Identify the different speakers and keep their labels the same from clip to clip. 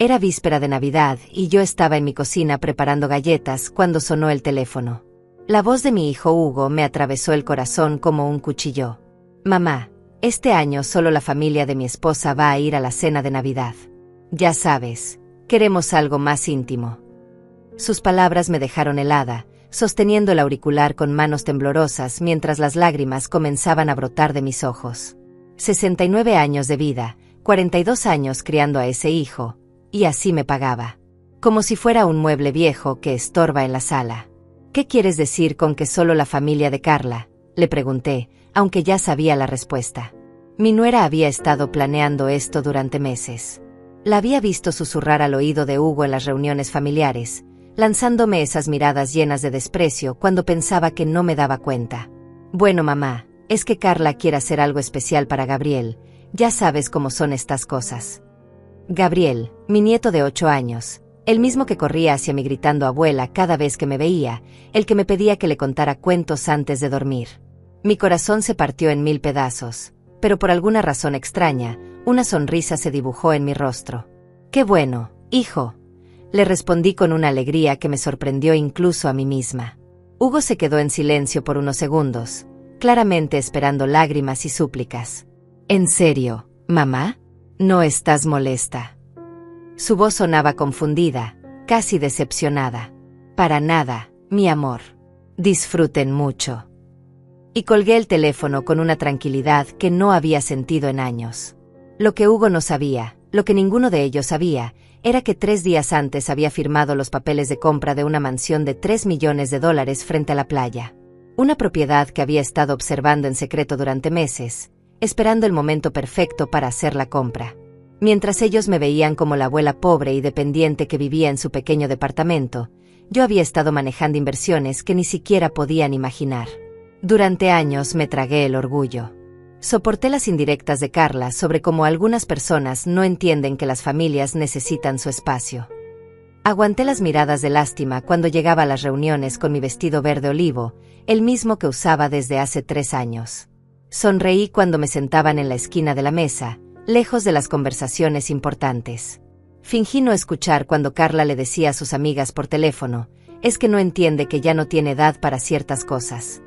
Speaker 1: Era víspera de Navidad y yo estaba en mi cocina preparando galletas cuando sonó el teléfono. La voz de mi hijo Hugo me atravesó el corazón como un cuchillo. Mamá, este año solo la familia de mi esposa va a ir a la cena de Navidad. Ya sabes, queremos algo más íntimo. Sus palabras me dejaron helada, sosteniendo el auricular con manos temblorosas mientras las lágrimas comenzaban a brotar de mis ojos. 69 años de vida, 42 años criando a ese hijo, y así me pagaba. Como si fuera un mueble viejo que estorba en la sala. ¿Qué quieres decir con que solo la familia de Carla?, le pregunté, aunque ya sabía la respuesta. Mi nuera había estado planeando esto durante meses. La había visto susurrar al oído de Hugo en las reuniones familiares, lanzándome esas miradas llenas de desprecio cuando pensaba que no me daba cuenta. Bueno, mamá, es que Carla quiere hacer algo especial para Gabriel, ya sabes cómo son estas cosas. Gabriel, mi nieto de 8 años, el mismo que corría hacia mí gritando abuela cada vez que me veía, el que me pedía que le contara cuentos antes de dormir. Mi corazón se partió en 1000 pedazos, pero por alguna razón extraña, una sonrisa se dibujó en mi rostro. «Qué bueno, hijo», le respondí con una alegría que me sorprendió incluso a mí misma. Hugo se quedó en silencio por unos segundos, claramente esperando lágrimas y súplicas. «¿En serio, mamá? ¿No estás molesta?». Su voz sonaba confundida, casi decepcionada. «Para nada, mi amor. Disfruten mucho». Y colgué el teléfono con una tranquilidad que no había sentido en años. Lo que Hugo no sabía, lo que ninguno de ellos sabía, era que 3 días antes había firmado los papeles de compra de una mansión de $3 millones frente a la playa. Una propiedad que había estado observando en secreto durante meses, esperando el momento perfecto para hacer la compra. Mientras ellos me veían como la abuela pobre y dependiente que vivía en su pequeño departamento, yo había estado manejando inversiones que ni siquiera podían imaginar. Durante años me tragué el orgullo. Soporté las indirectas de Carla sobre cómo algunas personas no entienden que las familias necesitan su espacio. Aguanté las miradas de lástima cuando llegaba a las reuniones con mi vestido verde olivo, el mismo que usaba desde hace 3 años. Sonreí cuando me sentaban en la esquina de la mesa, lejos de las conversaciones importantes. Fingí no escuchar cuando Carla le decía a sus amigas por teléfono, es que no entiende que ya no tiene edad para ciertas cosas.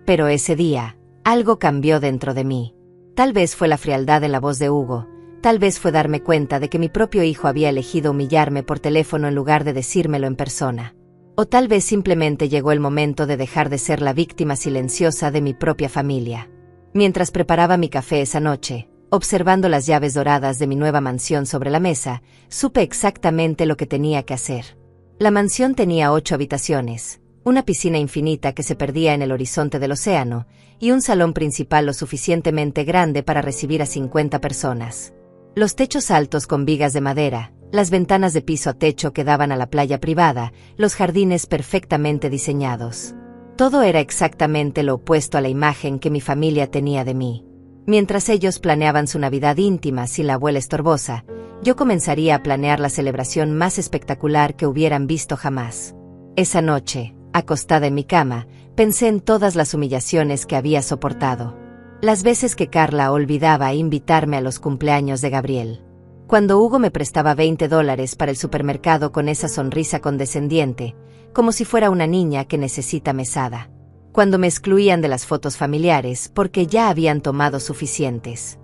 Speaker 1: Pero ese día, algo cambió dentro de mí. Tal vez fue la frialdad en la voz de Hugo, tal vez fue darme cuenta de que mi propio hijo había elegido humillarme por teléfono en lugar de decírmelo en persona. O tal vez simplemente llegó el momento de dejar de ser la víctima silenciosa de mi propia familia. Mientras preparaba mi café esa noche, observando las llaves doradas de mi nueva mansión sobre la mesa, supe exactamente lo que tenía que hacer. La mansión tenía 8 habitaciones, una piscina infinita que se perdía en el horizonte del océano, y un salón principal lo suficientemente grande para recibir a 50 personas. Los techos altos con vigas de madera, las ventanas de piso a techo que daban a la playa privada, los jardines perfectamente diseñados. Todo era exactamente lo opuesto a la imagen que mi familia tenía de mí. Mientras ellos planeaban su Navidad íntima sin la abuela estorbosa, yo comenzaría a planear la celebración más espectacular que hubieran visto jamás. Esa noche, acostada en mi cama, pensé en todas las humillaciones que había soportado. Las veces que Carla olvidaba invitarme a los cumpleaños de Gabriel. Cuando Hugo me prestaba $20 para el supermercado con esa sonrisa condescendiente, como si fuera una niña que necesita mesada. Cuando me excluían de las fotos familiares porque ya habían tomado suficientes.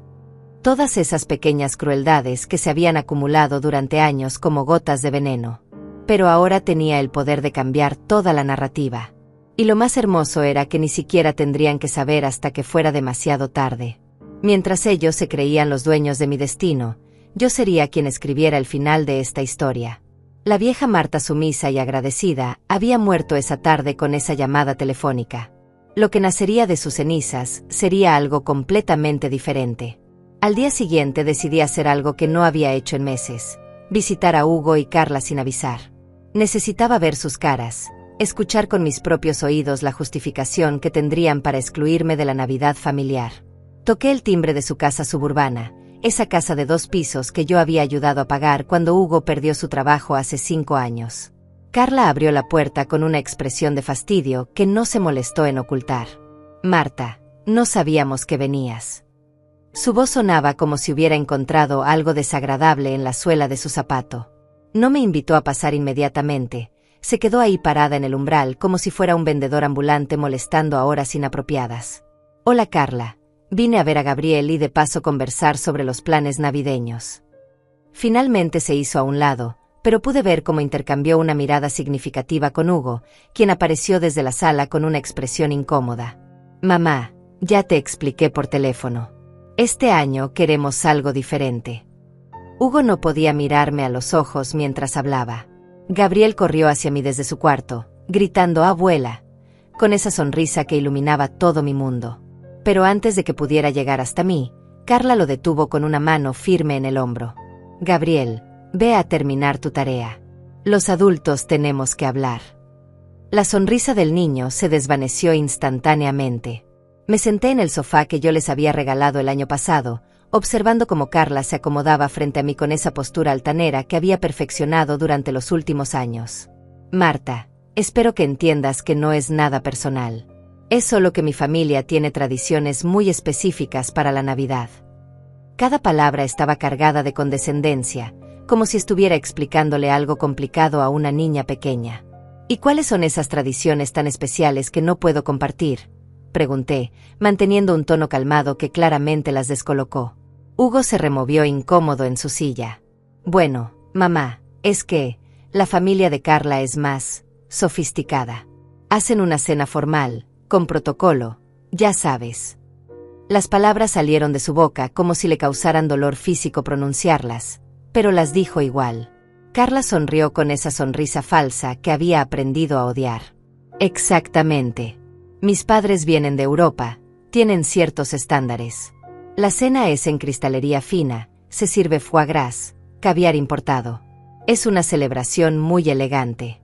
Speaker 1: Todas esas pequeñas crueldades que se habían acumulado durante años como gotas de veneno. Pero ahora tenía el poder de cambiar toda la narrativa. Y lo más hermoso era que ni siquiera tendrían que saber hasta que fuera demasiado tarde. Mientras ellos se creían los dueños de mi destino, yo sería quien escribiera el final de esta historia. La vieja Marta sumisa y agradecida había muerto esa tarde con esa llamada telefónica. Lo que nacería de sus cenizas sería algo completamente diferente. Al día siguiente decidí hacer algo que no había hecho en meses: visitar a Hugo y Carla sin avisar. Necesitaba ver sus caras, escuchar con mis propios oídos la justificación que tendrían para excluirme de la Navidad familiar. Toqué el timbre de su casa suburbana, esa casa de 2 pisos que yo había ayudado a pagar cuando Hugo perdió su trabajo hace 5 años. Carla abrió la puerta con una expresión de fastidio que no se molestó en ocultar. «Marta, no sabíamos que venías». Su voz sonaba como si hubiera encontrado algo desagradable en la suela de su zapato. No me invitó a pasar inmediatamente. Se quedó ahí parada en el umbral como si fuera un vendedor ambulante molestando a horas inapropiadas. Hola Carla, vine a ver a Gabriel y de paso conversar sobre los planes navideños. Finalmente se hizo a un lado, pero pude ver cómo intercambió una mirada significativa con Hugo, quien apareció desde la sala con una expresión incómoda. Mamá, ya te expliqué por teléfono. Este año queremos algo diferente. Hugo no podía mirarme a los ojos mientras hablaba. Gabriel corrió hacia mí desde su cuarto, gritando «Abuela», con esa sonrisa que iluminaba todo mi mundo. Pero antes de que pudiera llegar hasta mí, Carla lo detuvo con una mano firme en el hombro. Gabriel, ve a terminar tu tarea. Los adultos tenemos que hablar. La sonrisa del niño se desvaneció instantáneamente. Me senté en el sofá que yo les había regalado el año pasado, observando cómo Carla se acomodaba frente a mí con esa postura altanera que había perfeccionado durante los últimos años. Marta, espero que entiendas que no es nada personal. Es solo que mi familia tiene tradiciones muy específicas para la Navidad. Cada palabra estaba cargada de condescendencia, como si estuviera explicándole algo complicado a una niña pequeña. ¿Y cuáles son esas tradiciones tan especiales que no puedo compartir?, pregunté, manteniendo un tono calmado que claramente las descolocó. Hugo se removió incómodo en su silla. Bueno, mamá, es que la familia de Carla es más sofisticada. Hacen una cena formal, con protocolo, ya sabes. Las palabras salieron de su boca como si le causaran dolor físico pronunciarlas, pero las dijo igual. Carla sonrió con esa sonrisa falsa que había aprendido a odiar. Exactamente. Mis padres vienen de Europa, tienen ciertos estándares. La cena es en cristalería fina, se sirve foie gras, caviar importado. Es una celebración muy elegante.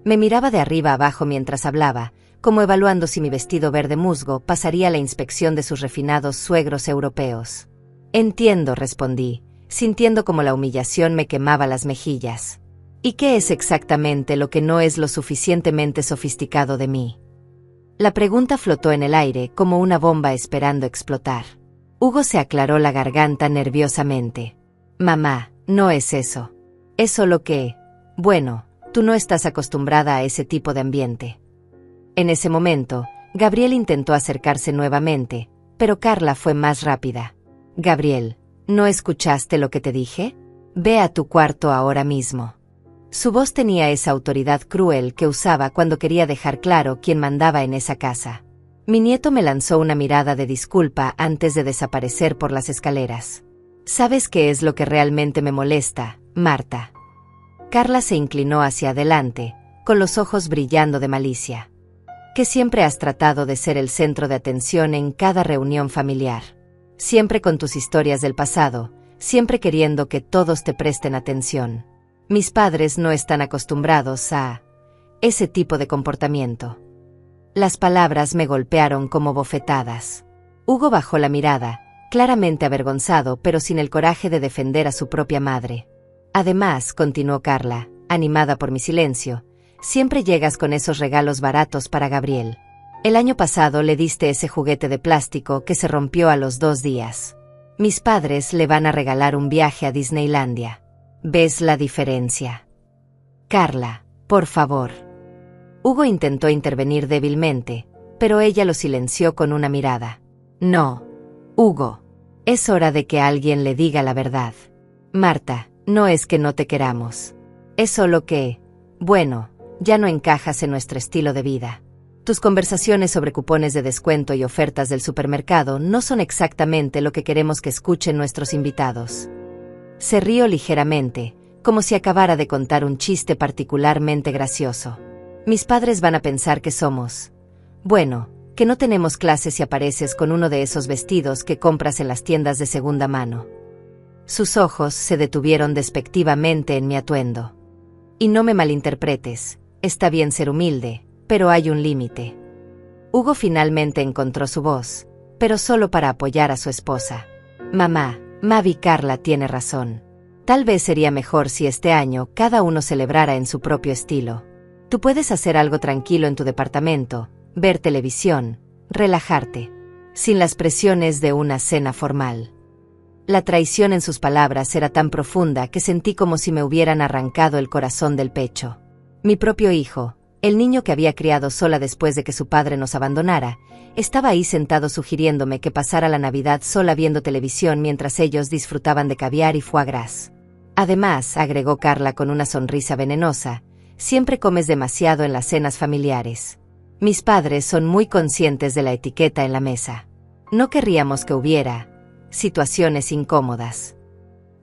Speaker 1: Me miraba de arriba abajo mientras hablaba, como evaluando si mi vestido verde musgo pasaría la inspección de sus refinados suegros europeos. Entiendo, respondí, sintiendo como la humillación me quemaba las mejillas. ¿Y qué es exactamente lo que no es lo suficientemente sofisticado de mí? La pregunta flotó en el aire como una bomba esperando explotar. Hugo se aclaró la garganta nerviosamente. Mamá, no es eso. Es solo que, bueno, tú no estás acostumbrada a ese tipo de ambiente. En ese momento, Gabriel intentó acercarse nuevamente, pero Carla fue más rápida. Gabriel, ¿no escuchaste lo que te dije? Ve a tu cuarto ahora mismo. Su voz tenía esa autoridad cruel que usaba cuando quería dejar claro quién mandaba en esa casa. Mi nieto me lanzó una mirada de disculpa antes de desaparecer por las escaleras. ¿Sabes qué es lo que realmente me molesta, Marta? Carla se inclinó hacia adelante, con los ojos brillando de malicia. Que siempre has tratado de ser el centro de atención en cada reunión familiar. Siempre con tus historias del pasado, siempre queriendo que todos te presten atención. Mis padres no están acostumbrados a ese tipo de comportamiento. Las palabras me golpearon como bofetadas. Hugo bajó la mirada, claramente avergonzado pero sin el coraje de defender a su propia madre. Además, continuó Carla, animada por mi silencio, siempre llegas con esos regalos baratos para Gabriel. El año pasado le diste ese juguete de plástico que se rompió a los 2 días. Mis padres le van a regalar un viaje a Disneylandia. ¿Ves la diferencia? Carla, por favor. Hugo intentó intervenir débilmente, pero ella lo silenció con una mirada. No, Hugo. Es hora de que alguien le diga la verdad. Marta, no es que no te queramos. Es solo que, bueno, ya no encajas en nuestro estilo de vida. Tus conversaciones sobre cupones de descuento y ofertas del supermercado no son exactamente lo que queremos que escuchen nuestros invitados. Se rió ligeramente, como si acabara de contar un chiste particularmente gracioso. Mis padres van a pensar que somos, bueno, que no tenemos clases si apareces con uno de esos vestidos que compras en las tiendas de segunda mano. Sus ojos se detuvieron despectivamente en mi atuendo. Y no me malinterpretes, está bien ser humilde, pero hay un límite. Hugo finalmente encontró su voz, pero solo para apoyar a su esposa. Mamá, Mavi, Carla tiene razón. Tal vez sería mejor si este año cada uno celebrara en su propio estilo. Tú puedes hacer algo tranquilo en tu departamento, ver televisión, relajarte. sin las presiones de una cena formal. La traición en sus palabras era tan profunda que sentí como si me hubieran arrancado el corazón del pecho. Mi propio hijo, el niño que había criado sola después de que su padre nos abandonara, estaba ahí sentado sugiriéndome que pasara la Navidad sola viendo televisión mientras ellos disfrutaban de caviar y foie gras. Además, agregó Carla con una sonrisa venenosa, siempre comes demasiado en las cenas familiares. Mis padres son muy conscientes de la etiqueta en la mesa. No querríamos que hubiera situaciones incómodas.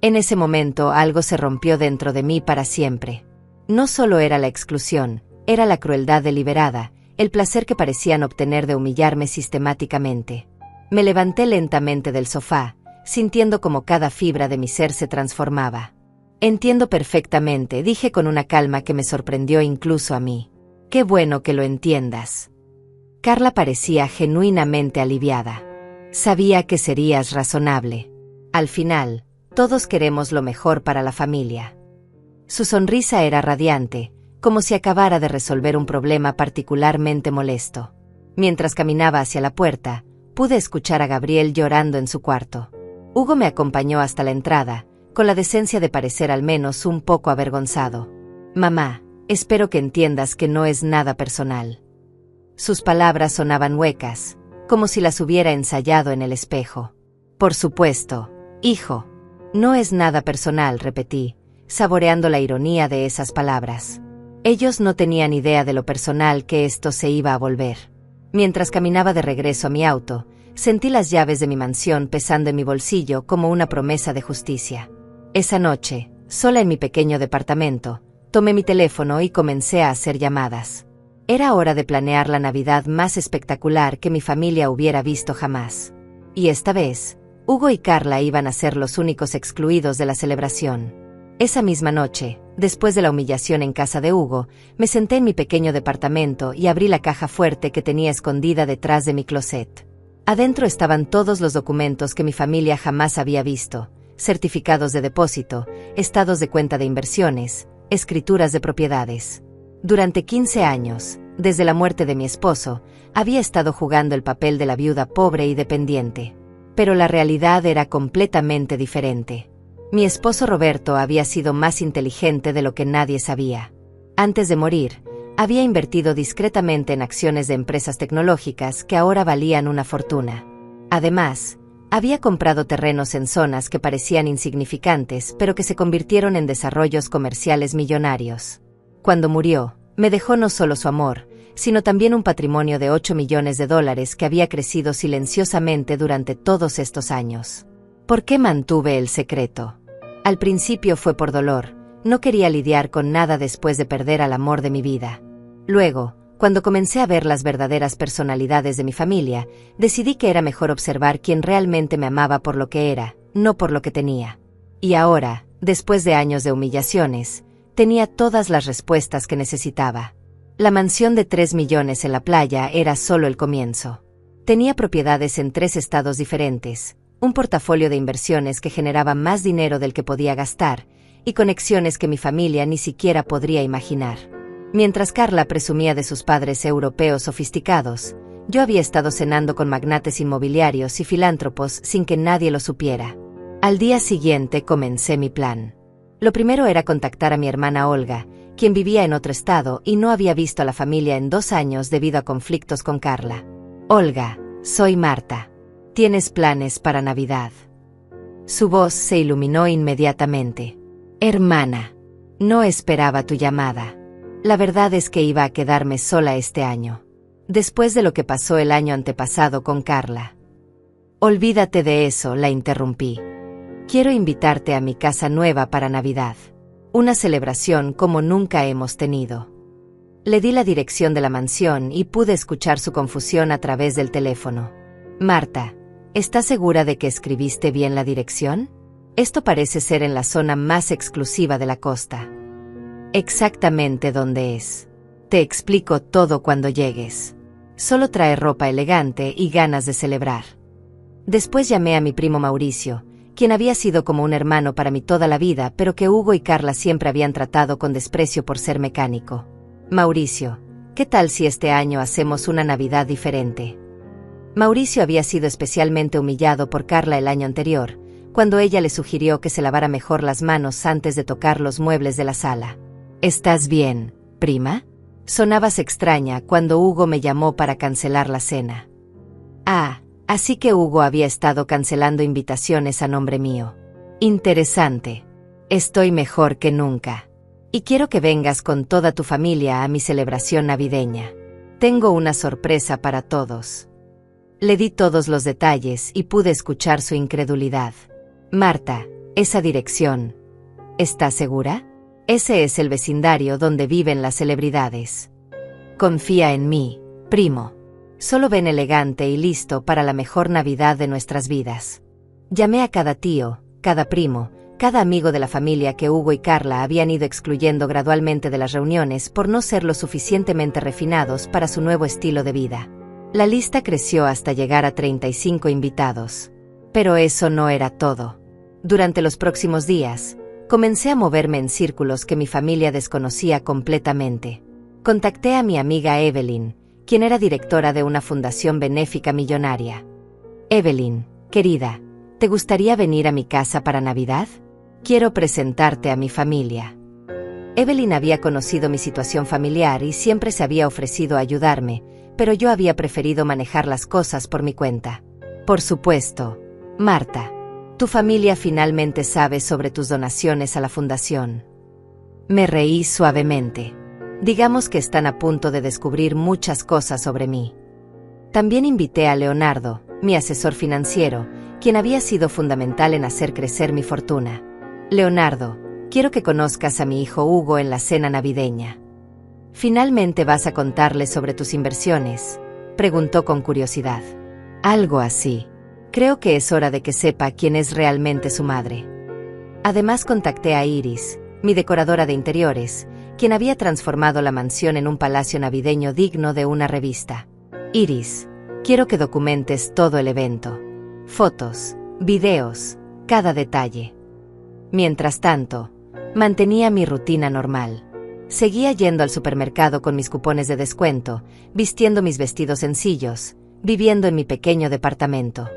Speaker 1: En ese momento algo se rompió dentro de mí para siempre. No solo era la exclusión, era la crueldad deliberada, el placer que parecían obtener de humillarme sistemáticamente. Me levanté lentamente del sofá, sintiendo como cada fibra de mi ser se transformaba. Entiendo perfectamente, dije con una calma que me sorprendió incluso a mí. Qué bueno que lo entiendas. Carla parecía genuinamente aliviada. Sabía que serías razonable. Al final, todos queremos lo mejor para la familia. Su sonrisa era radiante, como si acabara de resolver un problema particularmente molesto. Mientras caminaba hacia la puerta, pude escuchar a Gabriel llorando en su cuarto. Hugo me acompañó hasta la entrada, con la decencia de parecer al menos un poco avergonzado. Mamá, espero que entiendas que no es nada personal. Sus palabras sonaban huecas, como si las hubiera ensayado en el espejo. Por supuesto, hijo. No es nada personal, repetí, saboreando la ironía de esas palabras. Ellos no tenían idea de lo personal que esto se iba a volver. Mientras caminaba de regreso a mi auto, sentí las llaves de mi mansión pesando en mi bolsillo como una promesa de justicia. Esa noche, sola en mi pequeño departamento, tomé mi teléfono y comencé a hacer llamadas. Era hora de planear la Navidad más espectacular que mi familia hubiera visto jamás. Y esta vez, Hugo y Carla iban a ser los únicos excluidos de la celebración. Esa misma noche, después de la humillación en casa de Hugo, me senté en mi pequeño departamento y abrí la caja fuerte que tenía escondida detrás de mi closet. Adentro estaban todos los documentos que mi familia jamás había visto: certificados de depósito, estados de cuenta de inversiones, escrituras de propiedades. Durante 15 años, desde la muerte de mi esposo, había estado jugando el papel de la viuda pobre y dependiente. Pero la realidad era completamente diferente. Mi esposo Roberto había sido más inteligente de lo que nadie sabía. Antes de morir, había invertido discretamente en acciones de empresas tecnológicas que ahora valían una fortuna. Además, había comprado terrenos en zonas que parecían insignificantes pero que se convirtieron en desarrollos comerciales millonarios. Cuando murió, me dejó no solo su amor, sino también un patrimonio de $8 millones que había crecido silenciosamente durante todos estos años. ¿Por qué mantuve el secreto? Al principio fue por dolor, no quería lidiar con nada después de perder al amor de mi vida. Luego, cuando comencé a ver las verdaderas personalidades de mi familia, decidí que era mejor observar quién realmente me amaba por lo que era, no por lo que tenía. Y ahora, después de años de humillaciones, tenía todas las respuestas que necesitaba. La mansión de 3 millones en la playa era solo el comienzo. Tenía propiedades en 3 estados diferentes, un portafolio de inversiones que generaba más dinero del que podía gastar, y conexiones que mi familia ni siquiera podría imaginar. Mientras Carla presumía de sus padres europeos sofisticados, yo había estado cenando con magnates inmobiliarios y filántropos sin que nadie lo supiera. Al día siguiente comencé mi plan. Lo primero era contactar a mi hermana Olga, quien vivía en otro estado y no había visto a la familia en 2 años debido a conflictos con Carla. Olga, soy Marta. ¿Tienes planes para Navidad? Su voz se iluminó inmediatamente. Hermana, no esperaba tu llamada. La verdad es que iba a quedarme sola este año. Después de lo que pasó el año antepasado con Carla. Olvídate de eso, la interrumpí. Quiero invitarte a mi casa nueva para Navidad. Una celebración como nunca hemos tenido. Le di la dirección de la mansión y pude escuchar su confusión a través del teléfono. Marta, ¿estás segura de que escribiste bien la dirección? Esto parece ser en la zona más exclusiva de la costa. Exactamente dónde es. Te explico todo cuando llegues. Solo trae ropa elegante y ganas de celebrar. Después llamé a mi primo Mauricio, quien había sido como un hermano para mí toda la vida, pero que Hugo y Carla siempre habían tratado con desprecio por ser mecánico. Mauricio, ¿qué tal si este año hacemos una Navidad diferente? Mauricio había sido especialmente humillado por Carla el año anterior, cuando ella le sugirió que se lavara mejor las manos antes de tocar los muebles de la sala. ¿Estás bien, prima? Sonabas extraña cuando Hugo me llamó para cancelar la cena. Ah, así que Hugo había estado cancelando invitaciones a nombre mío. Interesante. Estoy mejor que nunca. Y quiero que vengas con toda tu familia a mi celebración navideña. Tengo una sorpresa para todos. Le di todos los detalles y pude escuchar su incredulidad. Marta, esa dirección. ¿Estás segura? Ese es el vecindario donde viven las celebridades. Confía en mí, primo. Solo ven elegante y listo para la mejor Navidad de nuestras vidas. Llamé a cada tío, cada primo, cada amigo de la familia que Hugo y Carla habían ido excluyendo gradualmente de las reuniones por no ser lo suficientemente refinados para su nuevo estilo de vida. La lista creció hasta llegar a 35 invitados. Pero eso no era todo. Durante los próximos días, comencé a moverme en círculos que mi familia desconocía completamente. Contacté a mi amiga Evelyn, quien era directora de una fundación benéfica millonaria. Evelyn, querida, ¿te gustaría venir a mi casa para Navidad? Quiero presentarte a mi familia. Evelyn había conocido mi situación familiar y siempre se había ofrecido a ayudarme, pero yo había preferido manejar las cosas por mi cuenta. Por supuesto, Marta, tu familia finalmente sabe sobre tus donaciones a la fundación. Me reí suavemente. Digamos que están a punto de descubrir muchas cosas sobre mí. También invité a Leonardo, mi asesor financiero, quien había sido fundamental en hacer crecer mi fortuna. Leonardo, quiero que conozcas a mi hijo Hugo en la cena navideña. ¿Finalmente vas a contarle sobre tus inversiones?, preguntó con curiosidad. Algo así. Creo que es hora de que sepa quién es realmente su madre. Además contacté a Iris, mi decoradora de interiores, quien había transformado la mansión en un palacio navideño digno de una revista. Iris, quiero que documentes todo el evento. Fotos, videos, cada detalle. Mientras tanto, mantenía mi rutina normal. Seguía yendo al supermercado con mis cupones de descuento, vistiendo mis vestidos sencillos, viviendo en mi pequeño departamento.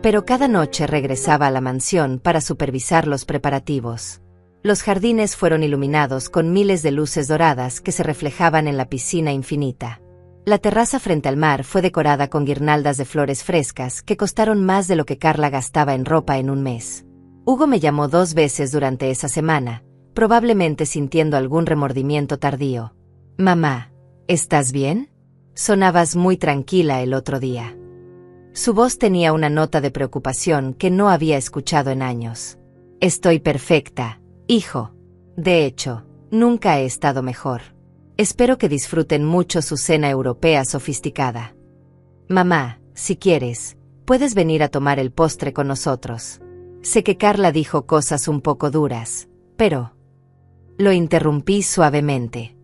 Speaker 1: Pero cada noche regresaba a la mansión para supervisar los preparativos. Los jardines fueron iluminados con miles de luces doradas que se reflejaban en la piscina infinita. La terraza frente al mar fue decorada con guirnaldas de flores frescas que costaron más de lo que Carla gastaba en ropa en un mes. Hugo me llamó 2 veces durante esa semana, probablemente sintiendo algún remordimiento tardío. Mamá, ¿estás bien? Sonabas muy tranquila el otro día. Su voz tenía una nota de preocupación que no había escuchado en años. Estoy perfecta, hijo. De hecho, nunca he estado mejor. Espero que disfruten mucho su cena europea sofisticada. Mamá, si quieres, puedes venir a tomar el postre con nosotros. Sé que Carla dijo cosas un poco duras, pero... Lo interrumpí suavemente.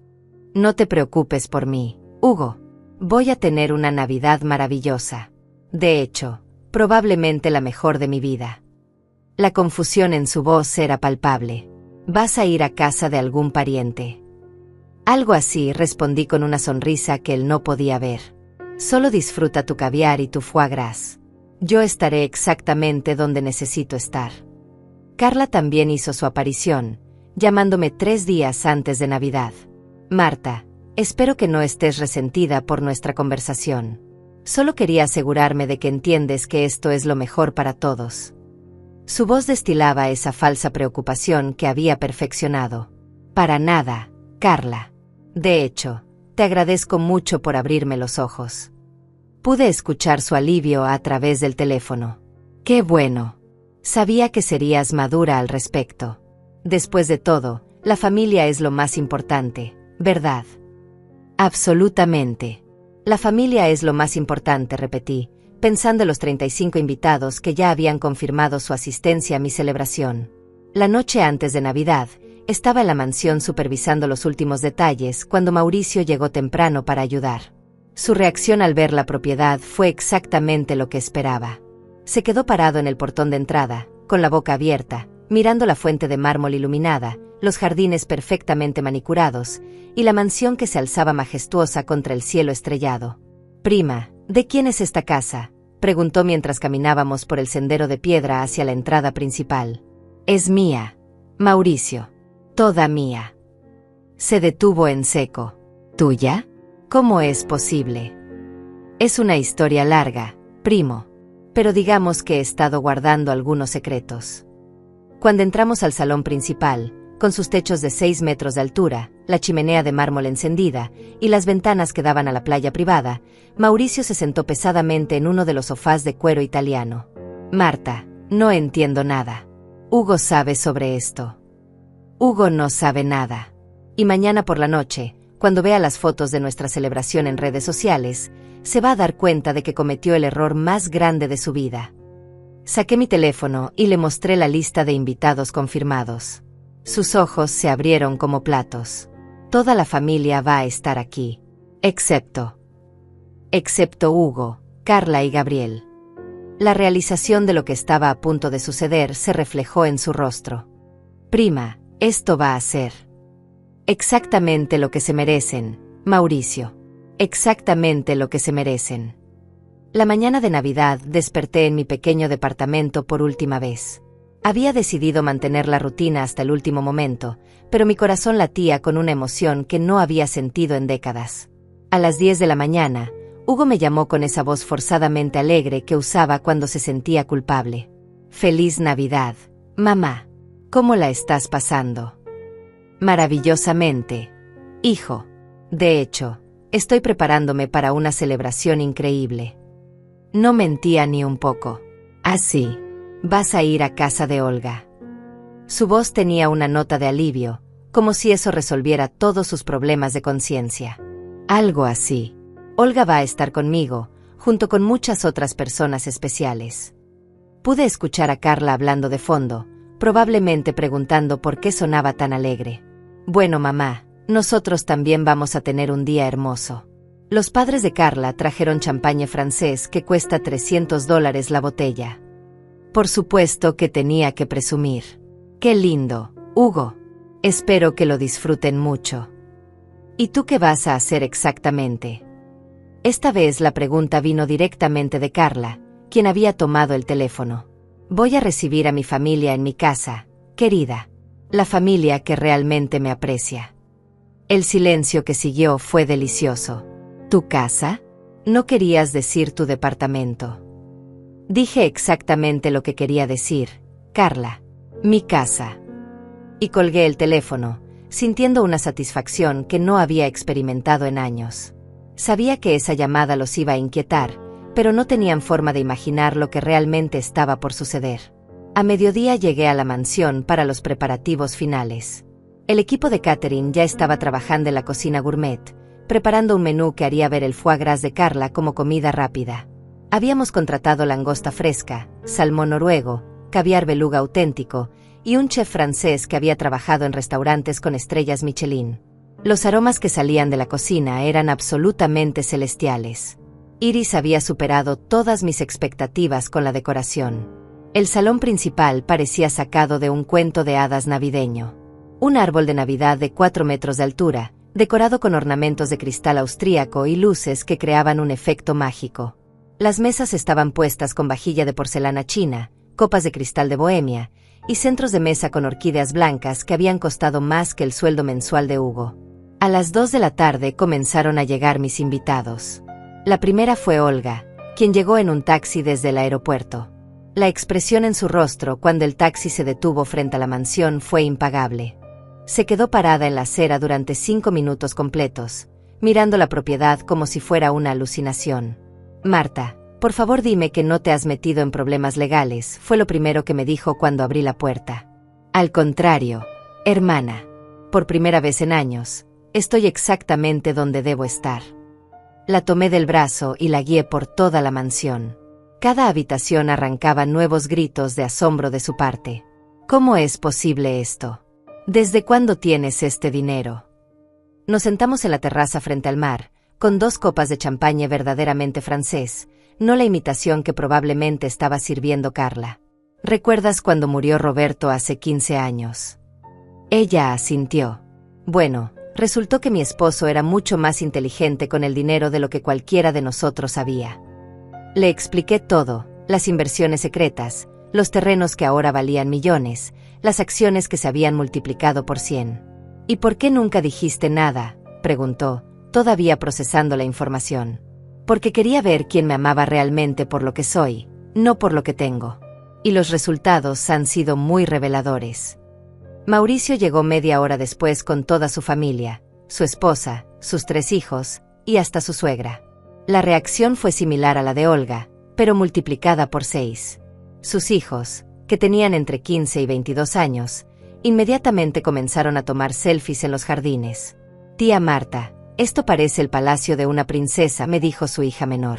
Speaker 1: No te preocupes por mí, Hugo. Voy a tener una Navidad maravillosa. De hecho, probablemente la mejor de mi vida. La confusión en su voz era palpable. ¿Vas a ir a casa de algún pariente? Algo así, respondí con una sonrisa que él no podía ver. Solo disfruta tu caviar y tu foie gras. Yo estaré exactamente donde necesito estar. Carla también hizo su aparición, llamándome 3 días antes de Navidad. Marta, espero que no estés resentida por nuestra conversación. Solo quería asegurarme de que entiendes que esto es lo mejor para todos. Su voz destilaba esa falsa preocupación que había perfeccionado. Para nada, Carla. De hecho, te agradezco mucho por abrirme los ojos. Pude escuchar su alivio a través del teléfono. ¡Qué bueno! Sabía que serías madura al respecto. Después de todo, la familia es lo más importante, ¿verdad? Absolutamente. La familia es lo más importante, repetí, pensando en los 35 invitados que ya habían confirmado su asistencia a mi celebración. La noche antes de Navidad, estaba en la mansión supervisando los últimos detalles cuando Mauricio llegó temprano para ayudar. Su reacción al ver la propiedad fue exactamente lo que esperaba. Se quedó parado en el portón de entrada, con la boca abierta, mirando la fuente de mármol iluminada, los jardines perfectamente manicurados, y la mansión que se alzaba majestuosa contra el cielo estrellado. Prima, ¿de quién es esta casa?, Preguntó mientras caminábamos por el sendero de piedra hacia la entrada principal. Es mía, Mauricio. Toda mía. Se detuvo en seco. ¿Tuya? ¿Cómo es posible? Es una historia larga, primo. Pero digamos que he estado guardando algunos secretos. Cuando entramos al salón principal, con sus techos de 6 metros de altura, la chimenea de mármol encendida y las ventanas que daban a la playa privada, Mauricio se sentó pesadamente en uno de los sofás de cuero italiano. Marta, no entiendo nada. Hugo sabe sobre esto. Hugo no sabe nada. Y mañana por la noche, cuando vea las fotos de nuestra celebración en redes sociales, se va a dar cuenta de que cometió el error más grande de su vida. Saqué mi teléfono y le mostré la lista de invitados confirmados. Sus ojos se abrieron como platos. Toda la familia va a estar aquí. Excepto Hugo, Carla y Gabriel. La realización de lo que estaba a punto de suceder se reflejó en su rostro. Prima, esto va a ser exactamente lo que se merecen, Mauricio. Exactamente lo que se merecen. La mañana de Navidad desperté en mi pequeño departamento por última vez. Había decidido mantener la rutina hasta el último momento, pero mi corazón latía con una emoción que no había sentido en décadas. A las 10 de la mañana, Hugo me llamó con esa voz forzadamente alegre que usaba cuando se sentía culpable. Feliz Navidad, mamá. ¿Cómo la estás pasando? Maravillosamente, hijo. De hecho, estoy preparándome para una celebración increíble. No mentía ni un poco. Así, vas a ir a casa de Olga. Su voz tenía una nota de alivio, como si eso resolviera todos sus problemas de conciencia. Algo así. Olga va a estar conmigo, junto con muchas otras personas especiales. Pude escuchar a Carla hablando de fondo, probablemente preguntando por qué sonaba tan alegre. Bueno, mamá, nosotros también vamos a tener un día hermoso. Los padres de Carla trajeron champagne francés que cuesta $300 la botella. Por supuesto que tenía que presumir. ¡Qué lindo, Hugo! Espero que lo disfruten mucho. ¿Y tú qué vas a hacer exactamente? Esta vez la pregunta vino directamente de Carla, quien había tomado el teléfono. Voy a recibir a mi familia en mi casa, querida. La familia que realmente me aprecia. El silencio que siguió fue delicioso. ¿Tu casa? No querías decir tu departamento. Dije exactamente lo que quería decir, Carla. Mi casa. Y colgué el teléfono, sintiendo una satisfacción que no había experimentado en años. Sabía que esa llamada los iba a inquietar, pero no tenían forma de imaginar lo que realmente estaba por suceder. A mediodía llegué a la mansión para los preparativos finales. El equipo de catering ya estaba trabajando en la cocina gourmet, preparando un menú que haría ver el foie gras de Carla como comida rápida. Habíamos contratado langosta fresca, salmón noruego, caviar beluga auténtico y un chef francés que había trabajado en restaurantes con estrellas Michelin. Los aromas que salían de la cocina eran absolutamente celestiales. Iris había superado todas mis expectativas con la decoración. El salón principal parecía sacado de un cuento de hadas navideño. Un árbol de Navidad de 4 metros de altura, decorado con ornamentos de cristal austríaco y luces que creaban un efecto mágico. Las mesas estaban puestas con vajilla de porcelana china, copas de cristal de Bohemia, y centros de mesa con orquídeas blancas que habían costado más que el sueldo mensual de Hugo. A las 2 de la tarde comenzaron a llegar mis invitados. La primera fue Olga, quien llegó en un taxi desde el aeropuerto. La expresión en su rostro cuando el taxi se detuvo frente a la mansión fue impagable. Se quedó parada en la acera durante 5 minutos completos, mirando la propiedad como si fuera una alucinación. Marta, por favor dime que no te has metido en problemas legales, fue lo primero que me dijo cuando abrí la puerta. Al contrario, hermana. Por primera vez en años, estoy exactamente donde debo estar. La tomé del brazo y la guié por toda la mansión. Cada habitación arrancaba nuevos gritos de asombro de su parte. ¿Cómo es posible esto? ¿Desde cuándo tienes este dinero? Nos sentamos en la terraza frente al mar, con 2 copas de champagne verdaderamente francés, no la imitación que probablemente estaba sirviendo Carla. ¿Recuerdas cuando murió Roberto hace 15 años? Ella asintió. Bueno, resultó que mi esposo era mucho más inteligente con el dinero de lo que cualquiera de nosotros sabía. Le expliqué todo, las inversiones secretas, los terrenos que ahora valían millones, las acciones que se habían multiplicado por 100. ¿Y por qué nunca dijiste nada?, preguntó, todavía procesando la información. Porque quería ver quién me amaba realmente por lo que soy, no por lo que tengo. Y los resultados han sido muy reveladores. Mauricio llegó media hora después con toda su familia, su esposa, sus 3 hijos, y hasta su suegra. La reacción fue similar a la de Olga, pero multiplicada por 6. Sus hijos, que tenían entre 15 y 22 años, inmediatamente comenzaron a tomar selfies en los jardines. Tía Marta, esto parece el palacio de una princesa, me dijo su hija menor.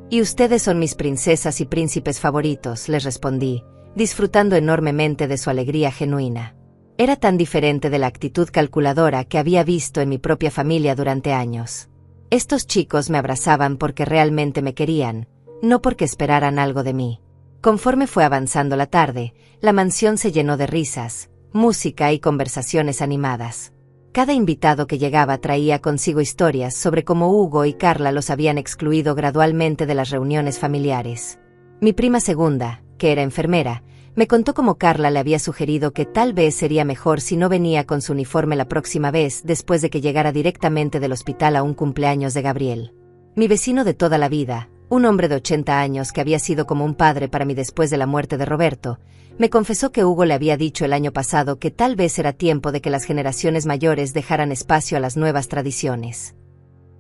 Speaker 1: Y ustedes son mis princesas y príncipes favoritos, les respondí, disfrutando enormemente de su alegría genuina. Era tan diferente de la actitud calculadora que había visto en mi propia familia durante años. Estos chicos me abrazaban porque realmente me querían, no porque esperaran algo de mí. Conforme fue avanzando la tarde, la mansión se llenó de risas, música y conversaciones animadas. Cada invitado que llegaba traía consigo historias sobre cómo Hugo y Carla los habían excluido gradualmente de las reuniones familiares. Mi prima segunda, que era enfermera, me contó cómo Carla le había sugerido que tal vez sería mejor si no venía con su uniforme la próxima vez después de que llegara directamente del hospital a un cumpleaños de Gabriel. Mi vecino de toda la vida, un hombre de 80 años que había sido como un padre para mí después de la muerte de Roberto, me confesó que Hugo le había dicho el año pasado que tal vez era tiempo de que las generaciones mayores dejaran espacio a las nuevas tradiciones.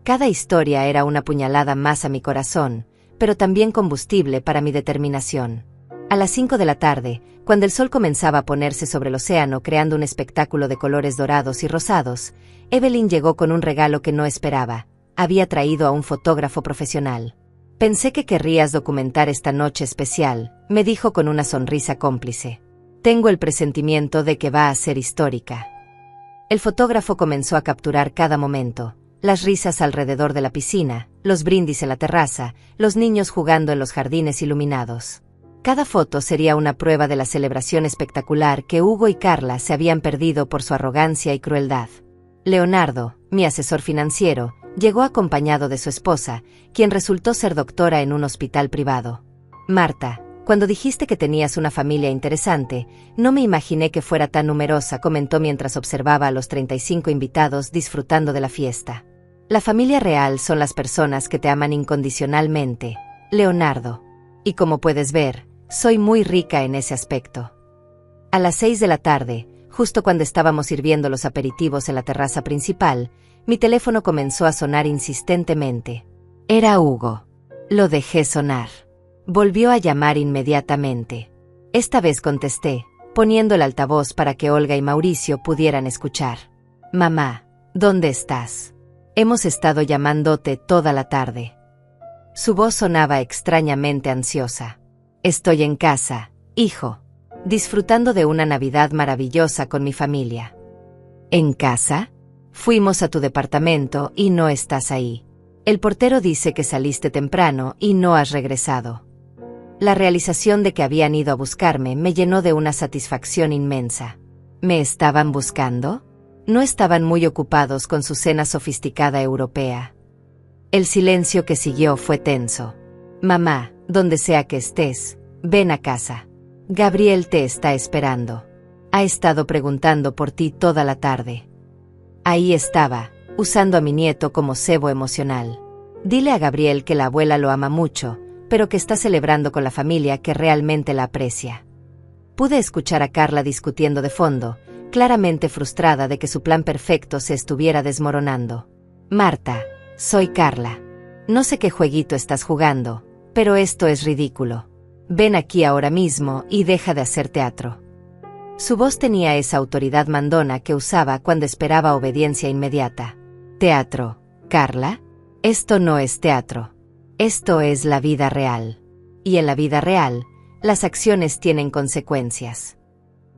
Speaker 1: Cada historia era una puñalada más a mi corazón, pero también combustible para mi determinación. A las 5 de la tarde, cuando el sol comenzaba a ponerse sobre el océano creando un espectáculo de colores dorados y rosados, Evelyn llegó con un regalo que no esperaba. Había traído a un fotógrafo profesional. Pensé que querrías documentar esta noche especial, me dijo con una sonrisa cómplice. Tengo el presentimiento de que va a ser histórica. El fotógrafo comenzó a capturar cada momento, las risas alrededor de la piscina, los brindis en la terraza, los niños jugando en los jardines iluminados. Cada foto sería una prueba de la celebración espectacular que Hugo y Carla se habían perdido por su arrogancia y crueldad. Leonardo, mi asesor financiero, llegó acompañado de su esposa, quien resultó ser doctora en un hospital privado. Marta, cuando dijiste que tenías una familia interesante, no me imaginé que fuera tan numerosa, comentó mientras observaba a los 35 invitados disfrutando de la fiesta. La familia real son las personas que te aman incondicionalmente, Leonardo. Y como puedes ver, soy muy rica en ese aspecto. A las 6 de la tarde, justo cuando estábamos sirviendo los aperitivos en la terraza principal, mi teléfono comenzó a sonar insistentemente. Era Hugo. Lo dejé sonar. Volvió a llamar inmediatamente. Esta vez contesté, poniendo el altavoz para que Olga y Mauricio pudieran escuchar. Mamá, ¿dónde estás? Hemos estado llamándote toda la tarde. Su voz sonaba extrañamente ansiosa. Estoy en casa, hijo, disfrutando de una Navidad maravillosa con mi familia. ¿En casa? Fuimos a tu departamento y no estás ahí. El portero dice que saliste temprano y no has regresado. La realización de que habían ido a buscarme me llenó de una satisfacción inmensa. ¿Me estaban buscando? No estaban muy ocupados con su cena sofisticada europea. El silencio que siguió fue tenso. Mamá, donde sea que estés, ven a casa. Gabriel te está esperando. Ha estado preguntando por ti toda la tarde. Ahí estaba, usando a mi nieto como cebo emocional. Dile a Gabriel que la abuela lo ama mucho, pero que está celebrando con la familia que realmente la aprecia. Pude escuchar a Carla discutiendo de fondo, claramente frustrada de que su plan perfecto se estuviera desmoronando. Marta, soy Carla. No sé qué jueguito estás jugando, pero esto es ridículo. Ven aquí ahora mismo y deja de hacer teatro. Su voz tenía esa autoridad mandona que usaba cuando esperaba obediencia inmediata. ¿Teatro, Carla? Esto no es teatro. Esto es la vida real. Y en la vida real, las acciones tienen consecuencias.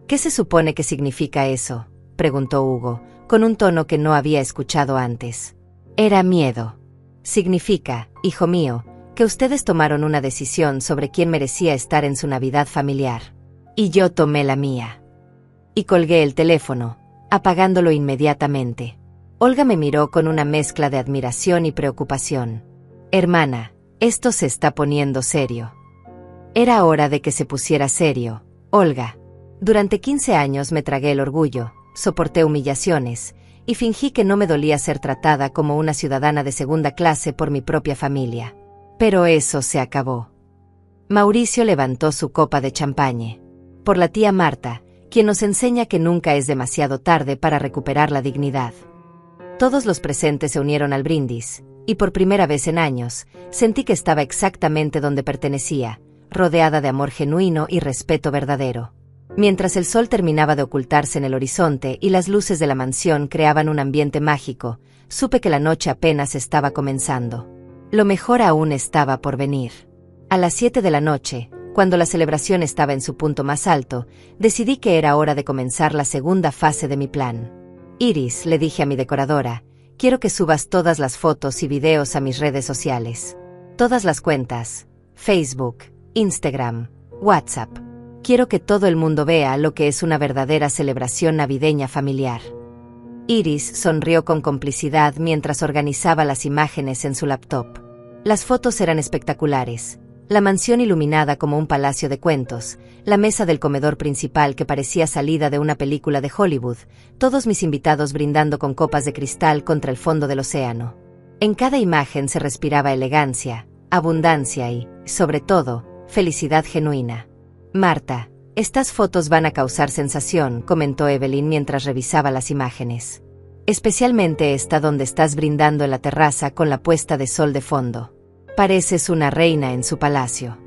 Speaker 1: ¿Qué se supone que significa eso?, preguntó Hugo, con un tono que no había escuchado antes. Era miedo. Significa, hijo mío, que ustedes tomaron una decisión sobre quién merecía estar en su Navidad familiar. Y yo tomé la mía. Y colgué el teléfono, apagándolo inmediatamente. Olga me miró con una mezcla de admiración y preocupación. Hermana, Esto se está poniendo serio. Era hora de que se pusiera serio, Olga. Durante 15 años me tragué el orgullo, soporté humillaciones, y fingí que no me dolía ser tratada como una ciudadana de segunda clase por mi propia familia. Pero eso se acabó. Mauricio levantó su copa de champagne. Por la tía Marta, quien nos enseña que nunca es demasiado tarde para recuperar la dignidad. Todos los presentes se unieron al brindis, y por primera vez en años, sentí que estaba exactamente donde pertenecía, rodeada de amor genuino y respeto verdadero. Mientras el sol terminaba de ocultarse en el horizonte y las luces de la mansión creaban un ambiente mágico, supe que la noche apenas estaba comenzando. Lo mejor aún estaba por venir. A las 7 de la noche, cuando la celebración estaba en su punto más alto, decidí que era hora de comenzar la segunda fase de mi plan. Iris, le dije a mi decoradora, quiero que subas todas las fotos y videos a mis redes sociales. Todas las cuentas, Facebook, Instagram, WhatsApp. Quiero que todo el mundo vea lo que es una verdadera celebración navideña familiar. Iris sonrió con complicidad mientras organizaba las imágenes en su laptop. Las fotos eran espectaculares. La mansión iluminada como un palacio de cuentos, la mesa del comedor principal que parecía salida de una película de Hollywood, todos mis invitados brindando con copas de cristal contra el fondo del océano. En cada imagen se respiraba elegancia, abundancia y, sobre todo, felicidad genuina. Marta, estas fotos van a causar sensación, comentó Evelyn mientras revisaba las imágenes. Especialmente esta donde estás brindando en la terraza con la puesta de sol de fondo. Pareces una reina en su palacio.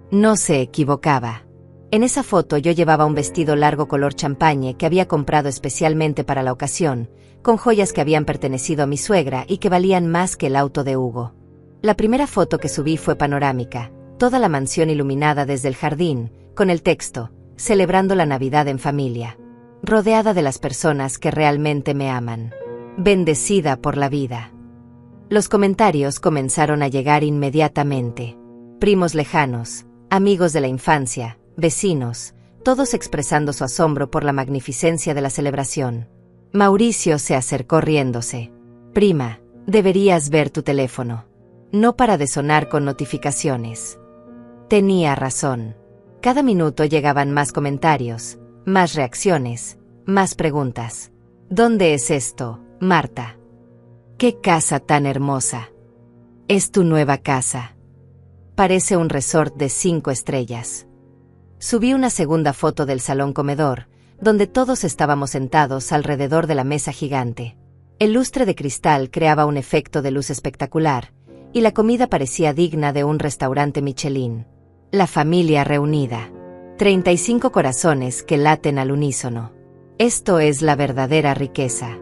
Speaker 1: No se equivocaba. En esa foto yo llevaba un vestido largo color champagne que había comprado especialmente para la ocasión, con joyas que habían pertenecido a mi suegra y que valían más que el auto de Hugo. La primera foto que subí fue panorámica, toda la mansión iluminada desde el jardín, con el texto, celebrando la Navidad en familia. Rodeada de las personas que realmente me aman. Bendecida por la vida. Los comentarios comenzaron a llegar inmediatamente. Primos lejanos, amigos de la infancia, vecinos, todos expresando su asombro por la magnificencia de la celebración. Mauricio se acercó riéndose. Prima, deberías ver tu teléfono. No para de sonar con notificaciones. Tenía razón. Cada minuto llegaban más comentarios, más reacciones, más preguntas. ¿Dónde es esto, Marta? ¡Qué casa tan hermosa! Es tu nueva casa. Parece un resort de 5 estrellas. Subí una segunda foto del salón comedor, donde todos estábamos sentados alrededor de la mesa gigante. El lustre de cristal creaba un efecto de luz espectacular, y la comida parecía digna de un restaurante Michelin. La familia reunida. 35 corazones que laten al unísono. Esto es la verdadera riqueza.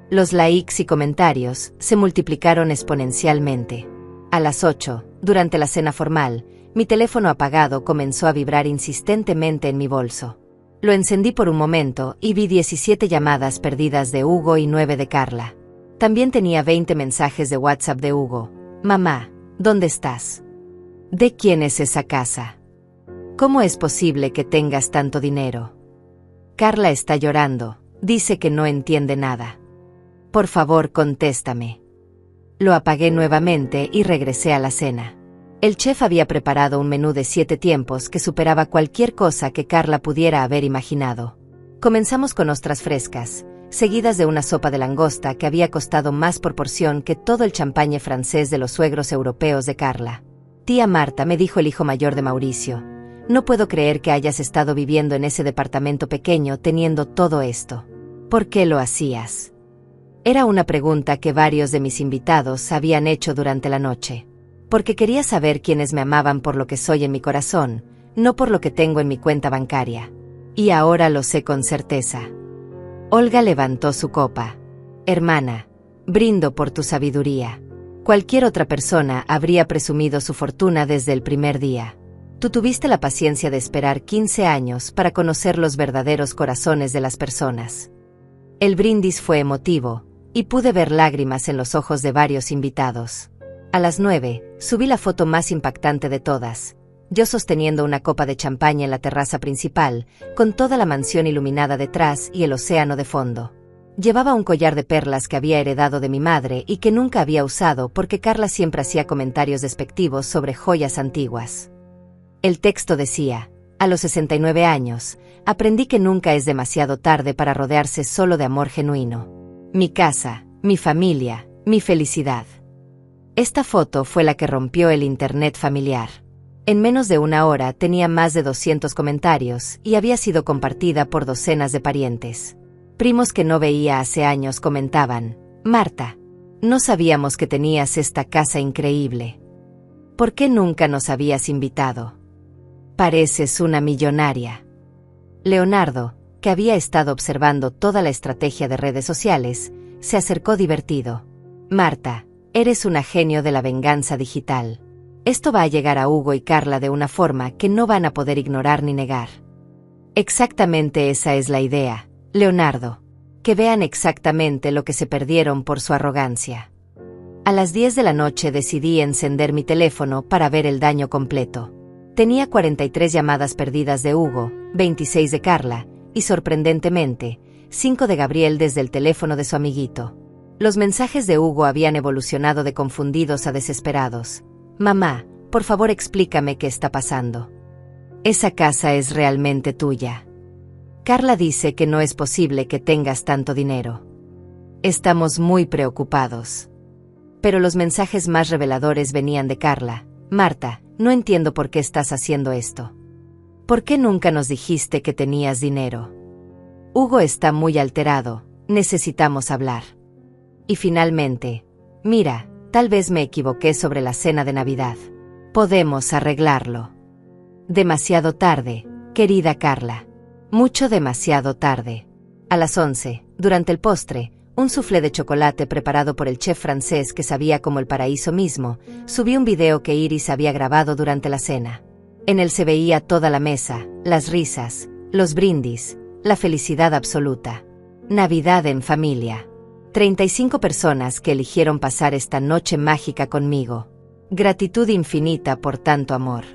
Speaker 1: Los likes y comentarios se multiplicaron exponencialmente. A las 8, durante la cena formal, mi teléfono apagado comenzó a vibrar insistentemente en mi bolso. Lo encendí por un momento y vi 17 llamadas perdidas de Hugo y 9 de Carla. También tenía 20 mensajes de WhatsApp de Hugo. Mamá, ¿dónde estás? ¿De quién es esa casa? ¿Cómo es posible que tengas tanto dinero? Carla está llorando, dice que no entiende nada. Por favor, contéstame. Lo apagué nuevamente y regresé a la cena. El chef había preparado un menú de 7 tiempos que superaba cualquier cosa que Carla pudiera haber imaginado. Comenzamos con ostras frescas, seguidas de una sopa de langosta que había costado más por porción que todo el champagne francés de los suegros europeos de Carla. Tía Marta, me dijo el hijo mayor de Mauricio, no puedo creer que hayas estado viviendo en ese departamento pequeño teniendo todo esto. ¿Por qué lo hacías? Era una pregunta que varios de mis invitados habían hecho durante la noche. Porque quería saber quiénes me amaban por lo que soy en mi corazón, no por lo que tengo en mi cuenta bancaria. Y ahora lo sé con certeza. Olga levantó su copa. Hermana, brindo por tu sabiduría. Cualquier otra persona habría presumido su fortuna desde el primer día. Tú tuviste la paciencia de esperar 15 años para conocer los verdaderos corazones de las personas. El brindis fue emotivo, y pude ver lágrimas en los ojos de varios invitados. A las 9, subí la foto más impactante de todas, yo sosteniendo una copa de champaña en la terraza principal, con toda la mansión iluminada detrás y el océano de fondo. Llevaba un collar de perlas que había heredado de mi madre y que nunca había usado porque Carla siempre hacía comentarios despectivos sobre joyas antiguas. El texto decía: a los 69 años, aprendí que nunca es demasiado tarde para rodearse solo de amor genuino. Mi casa, mi familia, mi felicidad. Esta foto fue la que rompió el internet familiar. En menos de una hora tenía más de 200 comentarios y había sido compartida por docenas de parientes. Primos que no veía hace años comentaban: Marta, no sabíamos que tenías esta casa increíble. ¿Por qué nunca nos habías invitado? Pareces una millonaria. Leonardo, que había estado observando toda la estrategia de redes sociales, se acercó divertido. Marta, eres una genio de la venganza digital. Esto va a llegar a Hugo y Carla de una forma que no van a poder ignorar ni negar. Exactamente esa es la idea, Leonardo. Que vean exactamente lo que se perdieron por su arrogancia. A las 10 de la noche decidí encender mi teléfono para ver el daño completo. Tenía 43 llamadas perdidas de Hugo, 26 de Carla, y sorprendentemente, 5 de Gabriel desde el teléfono de su amiguito. Los mensajes de Hugo habían evolucionado de confundidos a desesperados. Mamá, por favor explícame qué está pasando. Esa casa es realmente tuya. Carla dice que no es posible que tengas tanto dinero. Estamos muy preocupados. Pero los mensajes más reveladores venían de Carla. Marta, no entiendo por qué estás haciendo esto. ¿Por qué nunca nos dijiste que tenías dinero? Hugo está muy alterado, necesitamos hablar. Y finalmente, mira, tal vez me equivoqué sobre la cena de Navidad. Podemos arreglarlo. Demasiado tarde, querida Carla. Mucho demasiado tarde. A las 11, durante el postre, un soufflé de chocolate preparado por el chef francés que sabía como el paraíso mismo, subí un video que Iris había grabado durante la cena. En él se veía toda la mesa, las risas, los brindis, la felicidad absoluta. Navidad en familia. 35 personas que eligieron pasar esta noche mágica conmigo. Gratitud infinita por tanto amor.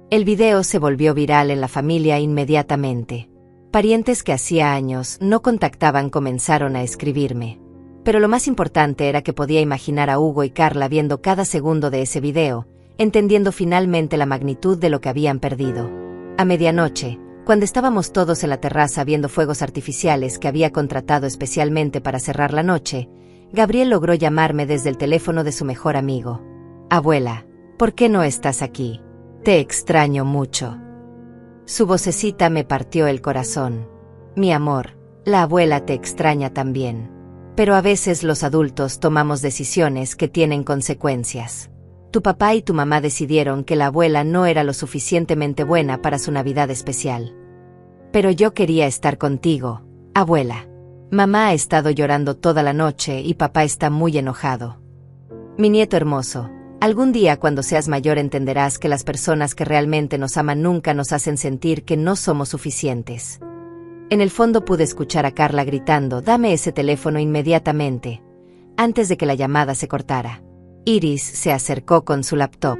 Speaker 1: El video se volvió viral en la familia inmediatamente. Parientes que hacía años no contactaban comenzaron a escribirme. Pero lo más importante era que podía imaginar a Hugo y Carla viendo cada segundo de ese video, entendiendo finalmente la magnitud de lo que habían perdido. A medianoche, cuando estábamos todos en la terraza viendo fuegos artificiales que había contratado especialmente para cerrar la noche, Gabriel logró llamarme desde el teléfono de su mejor amigo. Abuela, ¿por qué no estás aquí? Te extraño mucho. Su vocecita me partió el corazón. Mi amor, la abuela te extraña también. Pero a veces los adultos tomamos decisiones que tienen consecuencias. Tu papá y tu mamá decidieron que la abuela no era lo suficientemente buena para su Navidad especial. Pero yo quería estar contigo, abuela. Mamá ha estado llorando toda la noche y papá está muy enojado. Mi nieto hermoso, algún día cuando seas mayor entenderás que las personas que realmente nos aman nunca nos hacen sentir que no somos suficientes. En el fondo pude escuchar a Carla gritando: «Dame ese teléfono inmediatamente», antes de que la llamada se cortara. Iris se acercó con su laptop.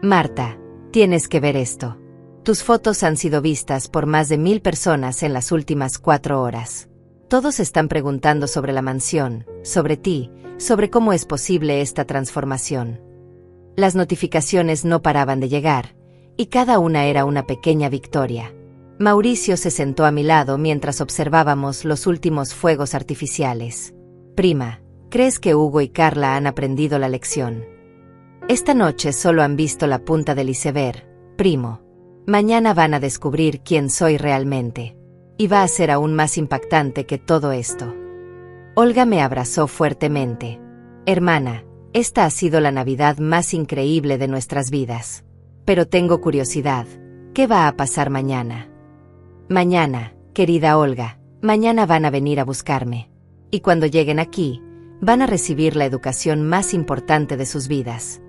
Speaker 1: «Marta, tienes que ver esto. Tus fotos han sido vistas por más de 1000 personas en las últimas 4 horas. Todos están preguntando sobre la mansión, sobre ti, sobre cómo es posible esta transformación». Las notificaciones no paraban de llegar, y cada una era una pequeña victoria. Mauricio se sentó a mi lado mientras observábamos los últimos fuegos artificiales. «Prima, ¿crees que Hugo y Carla han aprendido la lección? Esta noche solo han visto la punta del iceberg, primo. Mañana van a descubrir quién soy realmente. Y va a ser aún más impactante que todo esto». Olga me abrazó fuertemente. «Hermana, esta ha sido la Navidad más increíble de nuestras vidas. Pero tengo curiosidad, ¿qué va a pasar mañana?» «Mañana, querida Olga, mañana van a venir a buscarme. Y cuando lleguen aquí, van a recibir la educación más importante de sus vidas».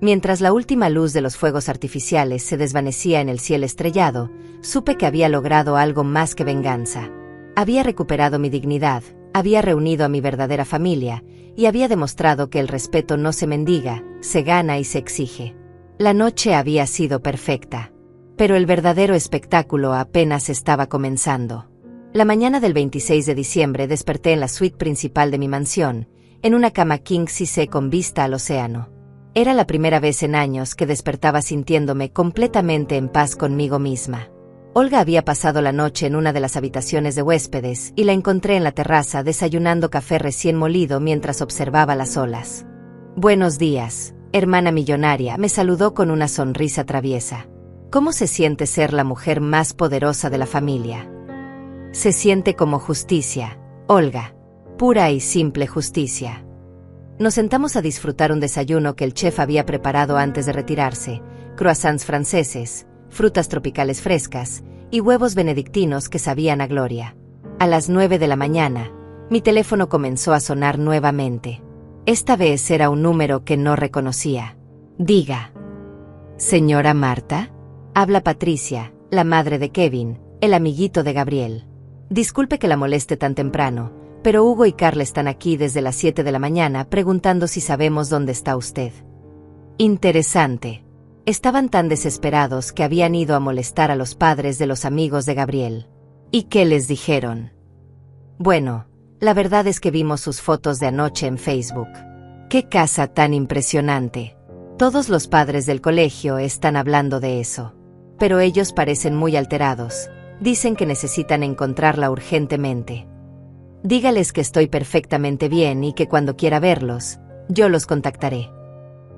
Speaker 1: Mientras la última luz de los fuegos artificiales se desvanecía en el cielo estrellado, supe que había logrado algo más que venganza. Había recuperado mi dignidad, había reunido a mi verdadera familia, y había demostrado que el respeto no se mendiga, se gana y se exige. La noche había sido perfecta. Pero el verdadero espectáculo apenas estaba comenzando. La mañana del 26 de diciembre desperté en la suite principal de mi mansión, en una cama king size con vista al océano. Era la primera vez en años que despertaba sintiéndome completamente en paz conmigo misma. Olga había pasado la noche en una de las habitaciones de huéspedes y la encontré en la terraza desayunando café recién molido mientras observaba las olas. «Buenos días, hermana millonaria», me saludó con una sonrisa traviesa. «¿Cómo se siente ser la mujer más poderosa de la familia?» «Se siente como justicia, Olga. Pura y simple justicia». Nos sentamos a disfrutar un desayuno que el chef había preparado antes de retirarse: croissants franceses, frutas tropicales frescas y huevos benedictinos que sabían a gloria. A las 9 de la mañana, mi teléfono comenzó a sonar nuevamente. Esta vez era un número que no reconocía. «Diga». «¿Señora Marta?» Habla Patricia, la madre de Kevin, el amiguito de Gabriel. «Disculpe que la moleste tan temprano, pero Hugo y Carla están aquí desde las 7 de la mañana preguntando si sabemos dónde está usted». Interesante. Estaban tan desesperados que habían ido a molestar a los padres de los amigos de Gabriel. ¿Y qué les dijeron? Bueno, la verdad es que vimos sus fotos de anoche en Facebook. ¡Qué casa tan impresionante! Todos los padres del colegio están hablando de eso. Pero ellos parecen muy alterados. Dicen que necesitan encontrarla urgentemente. Dígales que estoy perfectamente bien y que cuando quiera verlos, yo los contactaré.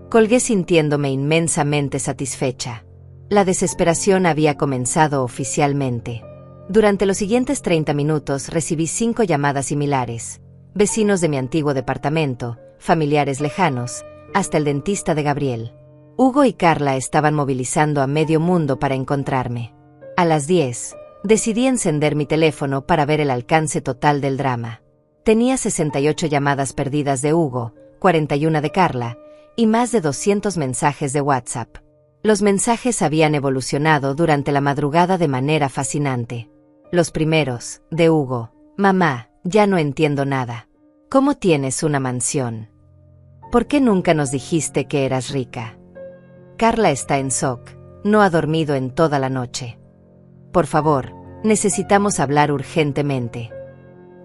Speaker 1: Colgué sintiéndome inmensamente satisfecha. La desesperación había comenzado oficialmente. Durante los siguientes 30 minutos recibí 5 llamadas similares: vecinos de mi antiguo departamento, familiares lejanos, hasta el dentista de Gabriel. Hugo y Carla estaban movilizando a medio mundo para encontrarme. A las 10, decidí encender mi teléfono para ver el alcance total del drama. Tenía 68 llamadas perdidas de Hugo, 41 de Carla, y más de 200 mensajes de WhatsApp. Los mensajes habían evolucionado durante la madrugada de manera fascinante. Los primeros, de Hugo: «Mamá, ya no entiendo nada. ¿Cómo tienes una mansión? ¿Por qué nunca nos dijiste que eras rica? Carla está en shock, no ha dormido en toda la noche. Por favor, necesitamos hablar urgentemente».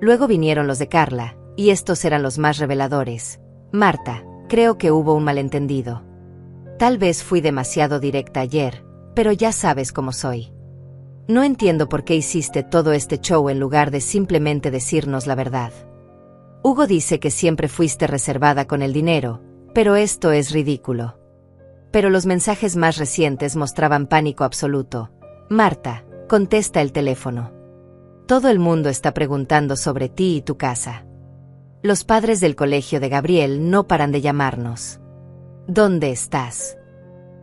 Speaker 1: Luego vinieron los de Carla, y estos eran los más reveladores: «Marta, creo que hubo un malentendido. Tal vez fui demasiado directa ayer, pero ya sabes cómo soy. No entiendo por qué hiciste todo este show en lugar de simplemente decirnos la verdad. Hugo dice que siempre fuiste reservada con el dinero, pero esto es ridículo». Pero los mensajes más recientes mostraban pánico absoluto. «Marta, contesta el teléfono. Todo el mundo está preguntando sobre ti y tu casa. Los padres del colegio de Gabriel no paran de llamarnos. ¿Dónde estás?».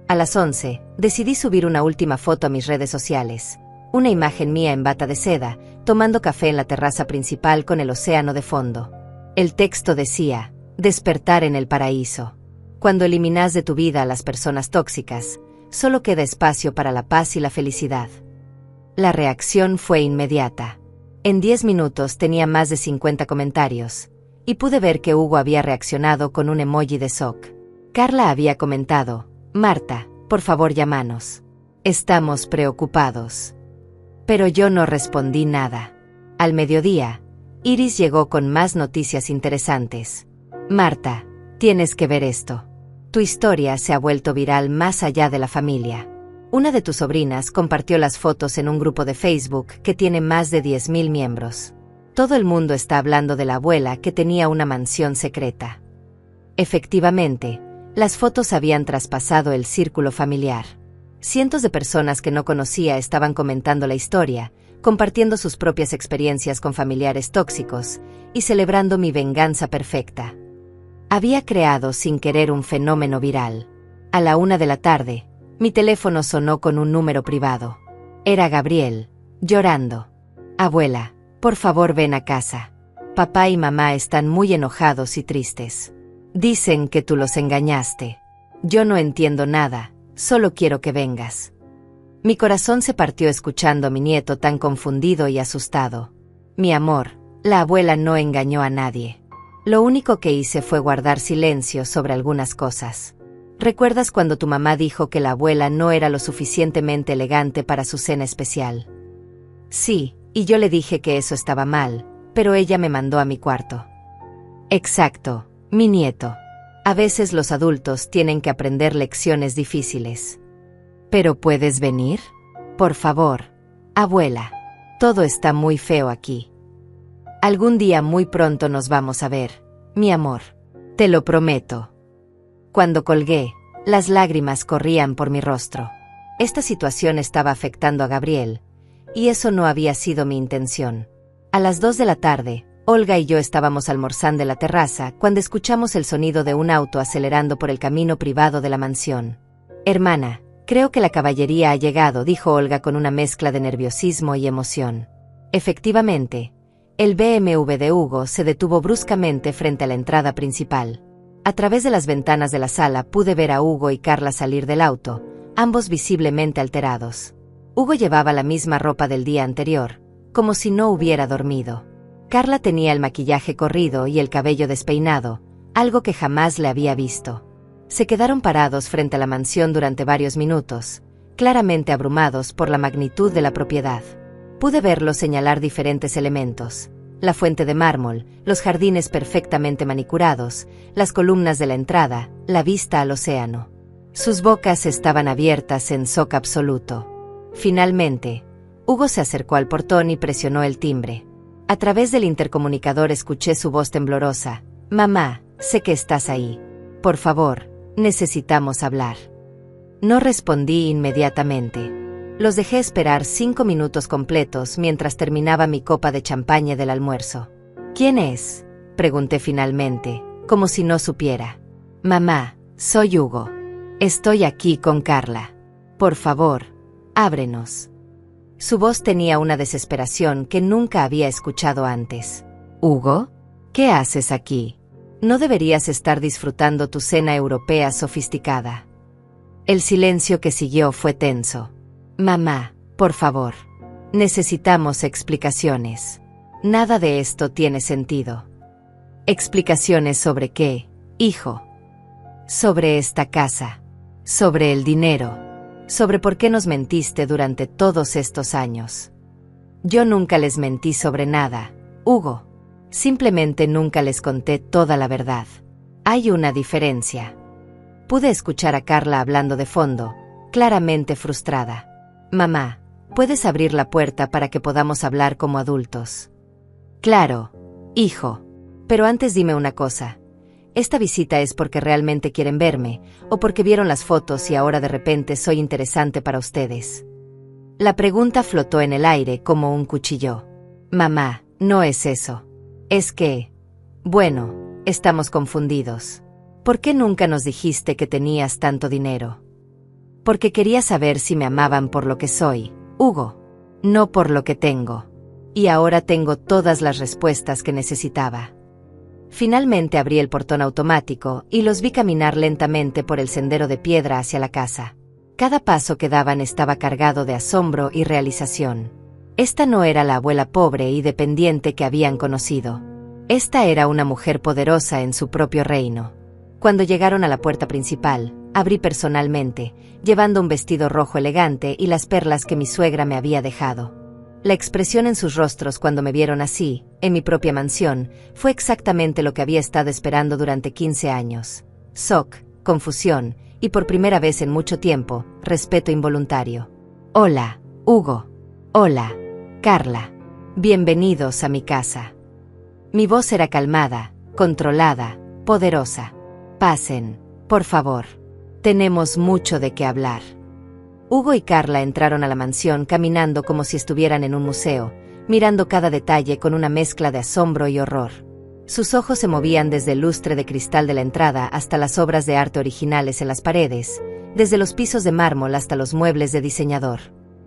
Speaker 1: A las 11, decidí subir una última foto a mis redes sociales. Una imagen mía en bata de seda, tomando café en la terraza principal con el océano de fondo. El texto decía: «Despertar en el paraíso. Cuando eliminas de tu vida a las personas tóxicas, solo queda espacio para la paz y la felicidad». La reacción fue inmediata. En 10 minutos tenía más de 50 comentarios, y pude ver que Hugo había reaccionado con un emoji de shock. Carla había comentado: «Marta, por favor llámanos. Estamos preocupados». Pero yo no respondí nada. Al mediodía, Iris llegó con más noticias interesantes. «Marta, tienes que ver esto. Tu historia se ha vuelto viral más allá de la familia. Una de tus sobrinas compartió las fotos en un grupo de Facebook que tiene más de 10.000 miembros. Todo el mundo está hablando de la abuela que tenía una mansión secreta». Efectivamente, las fotos habían traspasado el círculo familiar. Cientos de personas que no conocía estaban comentando la historia, compartiendo sus propias experiencias con familiares tóxicos y celebrando mi venganza perfecta. Había creado sin querer un fenómeno viral. A la 1 de la tarde, mi teléfono sonó con un número privado. Era Gabriel, llorando. «Abuela, por favor ven a casa. Papá y mamá están muy enojados y tristes. Dicen que tú los engañaste. Yo no entiendo nada. Solo quiero que vengas». Mi corazón se partió escuchando a mi nieto tan confundido y asustado. «Mi amor, la abuela no engañó a nadie. Lo único que hice fue guardar silencio sobre algunas cosas. ¿Recuerdas cuando tu mamá dijo que la abuela no era lo suficientemente elegante para su cena especial? Sí, Y yo le dije que eso estaba mal, pero ella me mandó a mi cuarto. Exacto, mi nieto. A veces los adultos tienen que aprender lecciones difíciles. ¿Pero puedes venir? Por favor, abuela. Todo está muy feo aquí. Algún día muy pronto nos vamos a ver, mi amor. Te lo prometo. Cuando colgué, las lágrimas corrían por mi rostro. Esta situación estaba afectando a Gabriel, y eso no había sido mi intención. A las 2 de la tarde, Olga y yo estábamos almorzando en la terraza cuando escuchamos el sonido de un auto acelerando por el camino privado de la mansión. Hermana, creo que la caballería ha llegado, dijo Olga con una mezcla de nerviosismo y emoción. Efectivamente, el BMW de Hugo se detuvo bruscamente frente a la entrada principal. A través de las ventanas de la sala pude ver a Hugo y Carla salir del auto, ambos visiblemente alterados. Hugo llevaba la misma ropa del día anterior, como si no hubiera dormido. Carla tenía el maquillaje corrido y el cabello despeinado, algo que jamás le había visto. Se quedaron parados frente a la mansión durante varios minutos, claramente abrumados por la magnitud de la propiedad. Pude verlos señalar diferentes elementos: la fuente de mármol, los jardines perfectamente manicurados, las columnas de la entrada, la vista al océano. Sus bocas estaban abiertas en shock absoluto. Finalmente, Hugo se acercó al portón y presionó el timbre. A través del intercomunicador escuché su voz temblorosa. «Mamá, sé que estás ahí. Por favor, necesitamos hablar». No respondí inmediatamente. Los dejé esperar 5 minutos completos mientras terminaba mi copa de champaña del almuerzo. «¿Quién es?», pregunté finalmente, como si no supiera. «Mamá, soy Hugo. Estoy aquí con Carla. Por favor, ábrenos». Su voz tenía una desesperación que nunca había escuchado antes. «¿Hugo? ¿Qué haces aquí? No deberías estar disfrutando tu cena europea sofisticada». El silencio que siguió fue tenso. «Mamá, por favor. Necesitamos explicaciones. Nada de esto tiene sentido». «¿Explicaciones sobre qué, hijo?» «Sobre esta casa. Sobre el dinero. Sobre por qué nos mentiste durante todos estos años». «Yo nunca les mentí sobre nada, Hugo. Simplemente nunca les conté toda la verdad. Hay una diferencia». Pude escuchar a Carla hablando de fondo, claramente frustrada. «Mamá, ¿puedes abrir la puerta para que podamos hablar como adultos?» «Claro, hijo. Pero antes dime una cosa. ¿Esta visita es porque realmente quieren verme, o porque vieron las fotos y ahora de repente soy interesante para ustedes?» La pregunta flotó en el aire como un cuchillo. «Mamá, no es eso. Es que... bueno, estamos confundidos. ¿Por qué nunca nos dijiste que tenías tanto dinero?» «Porque quería saber si me amaban por lo que soy, Hugo. No por lo que tengo. Y ahora tengo todas las respuestas que necesitaba». Finalmente abrí el portón automático y los vi caminar lentamente por el sendero de piedra hacia la casa. Cada paso que daban estaba cargado de asombro y realización. Esta no era la abuela pobre y dependiente que habían conocido. Esta era una mujer poderosa en su propio reino. Cuando llegaron a la puerta principal, abrí personalmente, llevando un vestido rojo elegante y las perlas que mi suegra me había dejado. La expresión en sus rostros cuando me vieron así, en mi propia mansión, fue exactamente lo que había estado esperando durante 15 años. Shock, confusión, y por primera vez en mucho tiempo, respeto involuntario. «Hola, Hugo. Hola, Carla. Bienvenidos a mi casa». Mi voz era calmada, controlada, poderosa. «Pasen, por favor. Tenemos mucho de qué hablar». Hugo y Carla entraron a la mansión caminando como si estuvieran en un museo, mirando cada detalle con una mezcla de asombro y horror. Sus ojos se movían desde el lustre de cristal de la entrada hasta las obras de arte originales en las paredes, desde los pisos de mármol hasta los muebles de diseñador.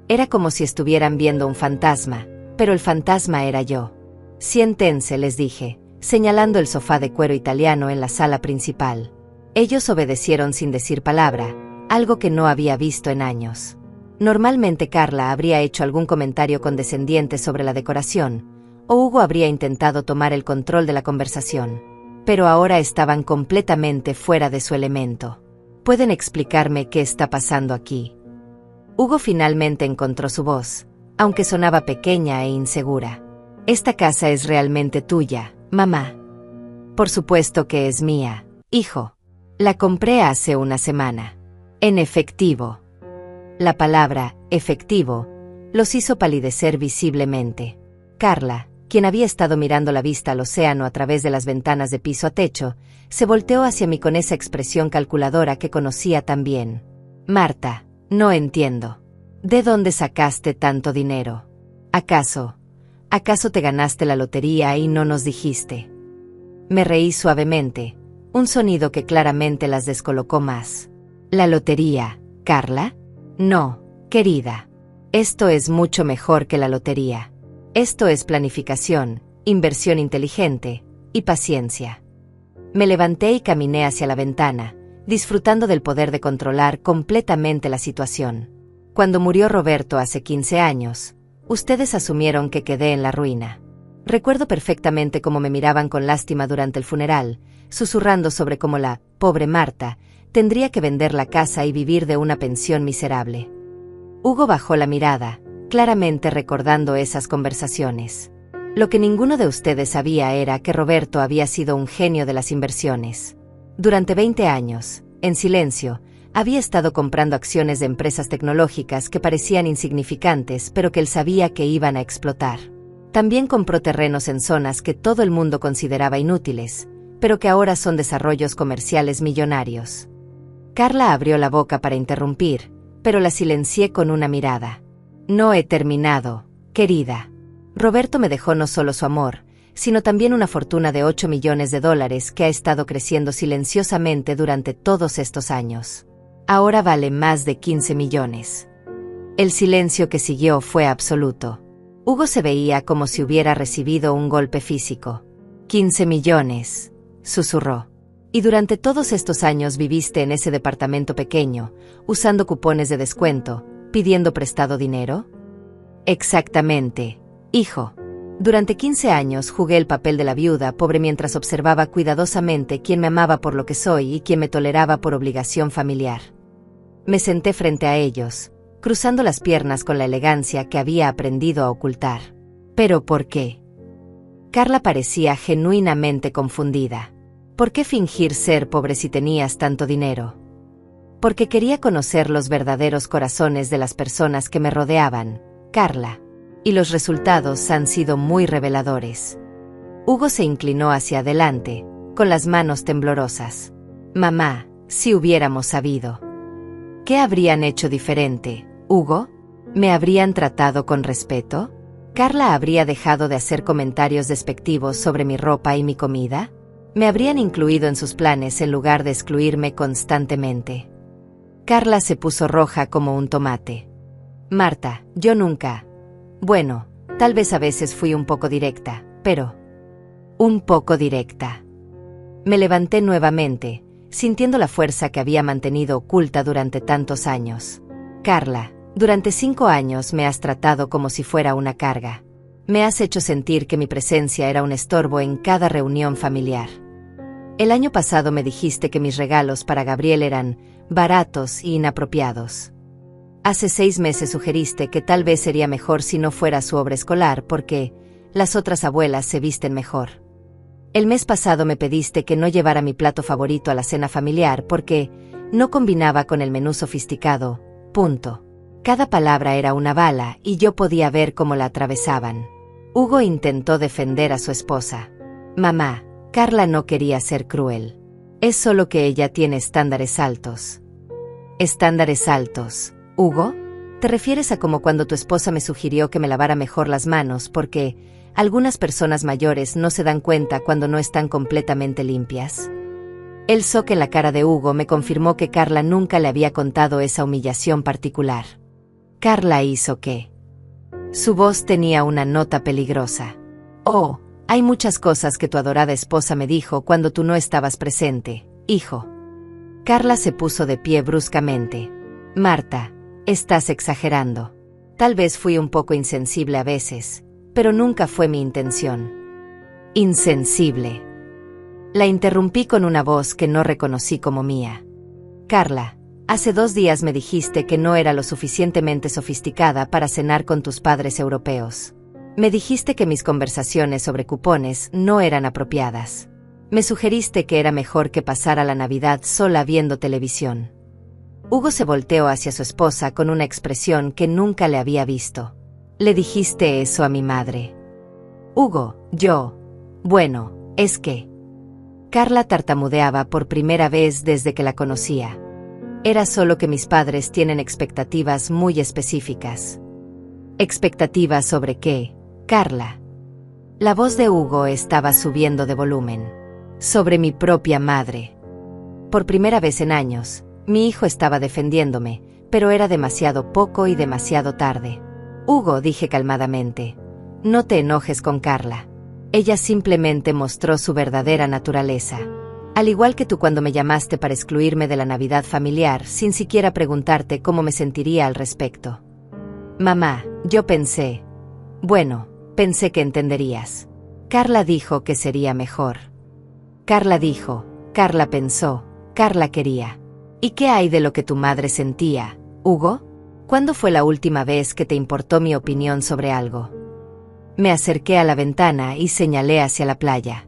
Speaker 1: Era como si estuvieran viendo un fantasma, pero el fantasma era yo. «Siéntense», les dije, señalando el sofá de cuero italiano en la sala principal. Ellos obedecieron sin decir palabra, algo que no había visto en años. Normalmente Carla habría hecho algún comentario condescendiente sobre la decoración, o Hugo habría intentado tomar el control de la conversación. Pero ahora estaban completamente fuera de su elemento. «¿Pueden explicarme qué está pasando aquí?» Hugo finalmente encontró su voz. aunque sonaba pequeña e insegura. Esta casa es realmente tuya, mamá. Por supuesto que es mía, hijo. La compré hace una semana. En efectivo. La palabra, efectivo, los hizo palidecer visiblemente. Carla, quien había estado mirando la vista al océano a través de las ventanas de piso a techo, se volteó hacia mí con esa expresión calculadora que conocía tan bien. Marta, no entiendo. ¿De dónde sacaste tanto dinero? ¿Acaso te ganaste la lotería y no nos dijiste? Me reí suavemente, un sonido que claramente las descolocó más. ¿La lotería, Carla? No, querida. Esto es mucho mejor que la lotería. Esto es planificación, inversión inteligente y paciencia. Me levanté y caminé hacia la ventana, disfrutando del poder de controlar completamente la situación. Cuando murió Roberto hace 15 años, ustedes asumieron que quedé en la ruina. Recuerdo perfectamente cómo me miraban con lástima durante el funeral, susurrando sobre cómo la pobre Marta tendría que vender la casa y vivir de una pensión miserable. Hugo bajó la mirada, claramente recordando esas conversaciones. Lo que ninguno de ustedes sabía era que Roberto había sido un genio de las inversiones. Durante 20 años, en silencio, había estado comprando acciones de empresas tecnológicas que parecían insignificantes, pero que él sabía que iban a explotar. También compró terrenos en zonas que todo el mundo consideraba inútiles, pero que ahora son desarrollos comerciales millonarios. Carla abrió la boca para interrumpir, pero la silencié con una mirada. No he terminado, querida. Roberto me dejó no solo su amor, sino también una fortuna de $8 millones que ha estado creciendo silenciosamente durante todos estos años. Ahora vale más de 15 millones. El silencio que siguió fue absoluto. Hugo se veía como si hubiera recibido un golpe físico. 15 millones, susurró. ¿Y durante todos estos años viviste en ese departamento pequeño, usando cupones de descuento, pidiendo prestado dinero? Exactamente, hijo. Durante 15 años jugué el papel de la viuda pobre mientras observaba cuidadosamente quién me amaba por lo que soy y quién me toleraba por obligación familiar. Me senté frente a ellos, cruzando las piernas con la elegancia que había aprendido a ocultar. ¿Pero por qué? Carla parecía genuinamente confundida. ¿Por qué fingir ser pobre si tenías tanto dinero? Porque quería conocer los verdaderos corazones de las personas que me rodeaban, Carla. Y los resultados han sido muy reveladores. Hugo se inclinó hacia adelante, con las manos temblorosas. Mamá, si hubiéramos sabido. ¿Qué habrían hecho diferente, Hugo? ¿Me habrían tratado con respeto? ¿Carla habría dejado de hacer comentarios despectivos sobre mi ropa y mi comida? ¿Me habrían incluido en sus planes en lugar de excluirme constantemente? Carla se puso roja como un tomate. Marta, yo nunca. Bueno, tal vez a veces fui un poco directa, pero... un poco directa. Me levanté nuevamente, sintiendo la fuerza que había mantenido oculta durante tantos años. Carla, durante 5 años me has tratado como si fuera una carga. Me has hecho sentir que mi presencia era un estorbo en cada reunión familiar. El año pasado me dijiste que mis regalos para Gabriel eran baratos y inapropiados. Hace 6 meses sugeriste que tal vez sería mejor si no fuera su obra escolar porque las otras abuelas se visten mejor. El mes pasado me pediste que no llevara mi plato favorito a la cena familiar porque no combinaba con el menú sofisticado, punto. Cada palabra era una bala y yo podía ver cómo la atravesaban. Hugo intentó defender a su esposa. Mamá, Carla no quería ser cruel. Es solo que ella tiene estándares altos. ¿Estándares altos, Hugo? ¿Te refieres a como cuando tu esposa me sugirió que me lavara mejor las manos porque algunas personas mayores no se dan cuenta cuando no están completamente limpias? El shock en la cara de Hugo me confirmó que Carla nunca le había contado esa humillación particular. ¿Carla hizo qué? Su voz tenía una nota peligrosa. Oh, hay muchas cosas que tu adorada esposa me dijo cuando tú no estabas presente, hijo. Carla se puso de pie bruscamente. Marta, estás exagerando. Tal vez fui un poco insensible a veces, pero nunca fue mi intención. Insensible. La interrumpí con una voz que no reconocí como mía. Carla, Hace 2 días me dijiste que no era lo suficientemente sofisticada para cenar con tus padres europeos. Me dijiste que mis conversaciones sobre cupones no eran apropiadas. Me sugeriste que era mejor que pasara la Navidad sola viendo televisión. Hugo se volteó hacia su esposa con una expresión que nunca le había visto. ¿Le dijiste eso a mi madre? Hugo, bueno, es que... Carla tartamudeaba por primera vez desde que la conocía. Era solo que mis padres tienen expectativas muy específicas. ¿Expectativas sobre qué, Carla? La voz de Hugo estaba subiendo de volumen. Sobre mi propia madre. Por primera vez en años, mi hijo estaba defendiéndome, pero era demasiado poco y demasiado tarde. Hugo, dije calmadamente, no te enojes con Carla. Ella simplemente mostró su verdadera naturaleza. Al igual que tú cuando me llamaste para excluirme de la Navidad familiar sin siquiera preguntarte cómo me sentiría al respecto. Mamá, yo pensé que entenderías. Carla dijo que sería mejor. Carla dijo, Carla pensó, Carla quería. ¿Y qué hay de lo que tu madre sentía, Hugo? ¿Cuándo fue la última vez que te importó mi opinión sobre algo? Me acerqué a la ventana y señalé hacia la playa.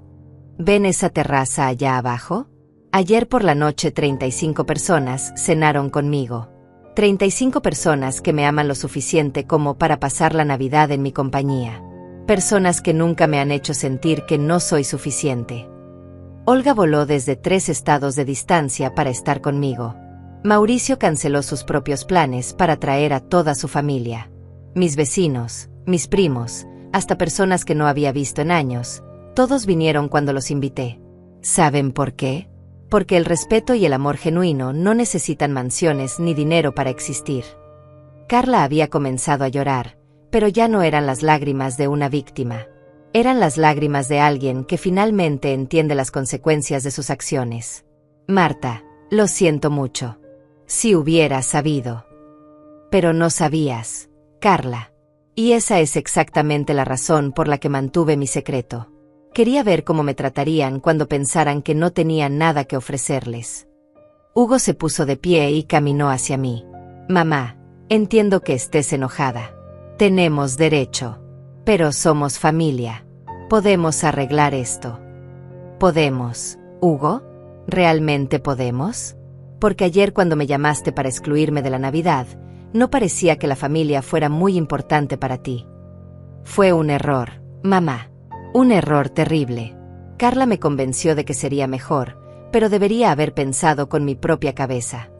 Speaker 1: ¿Ven esa terraza allá abajo? Ayer por la noche 35 personas cenaron conmigo. 35 personas que me aman lo suficiente como para pasar la Navidad en mi compañía. Personas que nunca me han hecho sentir que no soy suficiente. Olga voló desde 3 estados de distancia para estar conmigo. Mauricio canceló sus propios planes para traer a toda su familia. Mis vecinos, mis primos, hasta personas que no había visto en años, todos vinieron cuando los invité. ¿Saben por qué? Porque el respeto y el amor genuino no necesitan mansiones ni dinero para existir. Carla había comenzado a llorar, pero ya no eran las lágrimas de una víctima. Eran las lágrimas de alguien que finalmente entiende las consecuencias de sus acciones. Marta, lo siento mucho. Si hubieras sabido. Pero no sabías, Carla. Y esa es exactamente la razón por la que mantuve mi secreto. Quería ver cómo me tratarían cuando pensaran que no tenía nada que ofrecerles. Hugo se puso de pie y caminó hacia mí. Mamá, entiendo que estés enojada. Tenemos derecho. Pero somos familia. Podemos arreglar esto. ¿Podemos, Hugo? ¿Realmente podemos? Porque ayer cuando me llamaste para excluirme de la Navidad, no parecía que la familia fuera muy importante para ti. Fue un error, mamá. Un error terrible. Carla me convenció de que sería mejor, pero debería haber pensado con mi propia cabeza.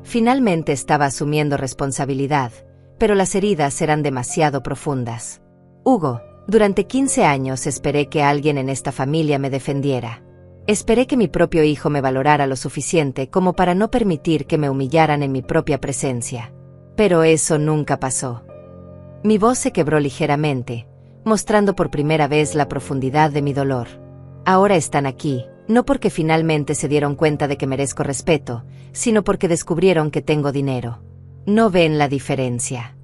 Speaker 1: Finalmente estaba asumiendo responsabilidad, pero las heridas eran demasiado profundas. Hugo, durante 15 años esperé que alguien en esta familia me defendiera. Esperé que mi propio hijo me valorara lo suficiente como para no permitir que me humillaran en mi propia presencia. Pero eso nunca pasó. Mi voz se quebró ligeramente, mostrando por primera vez la profundidad de mi dolor. Ahora están aquí, no porque finalmente se dieron cuenta de que merezco respeto, sino porque descubrieron que tengo dinero. ¿No ven la diferencia?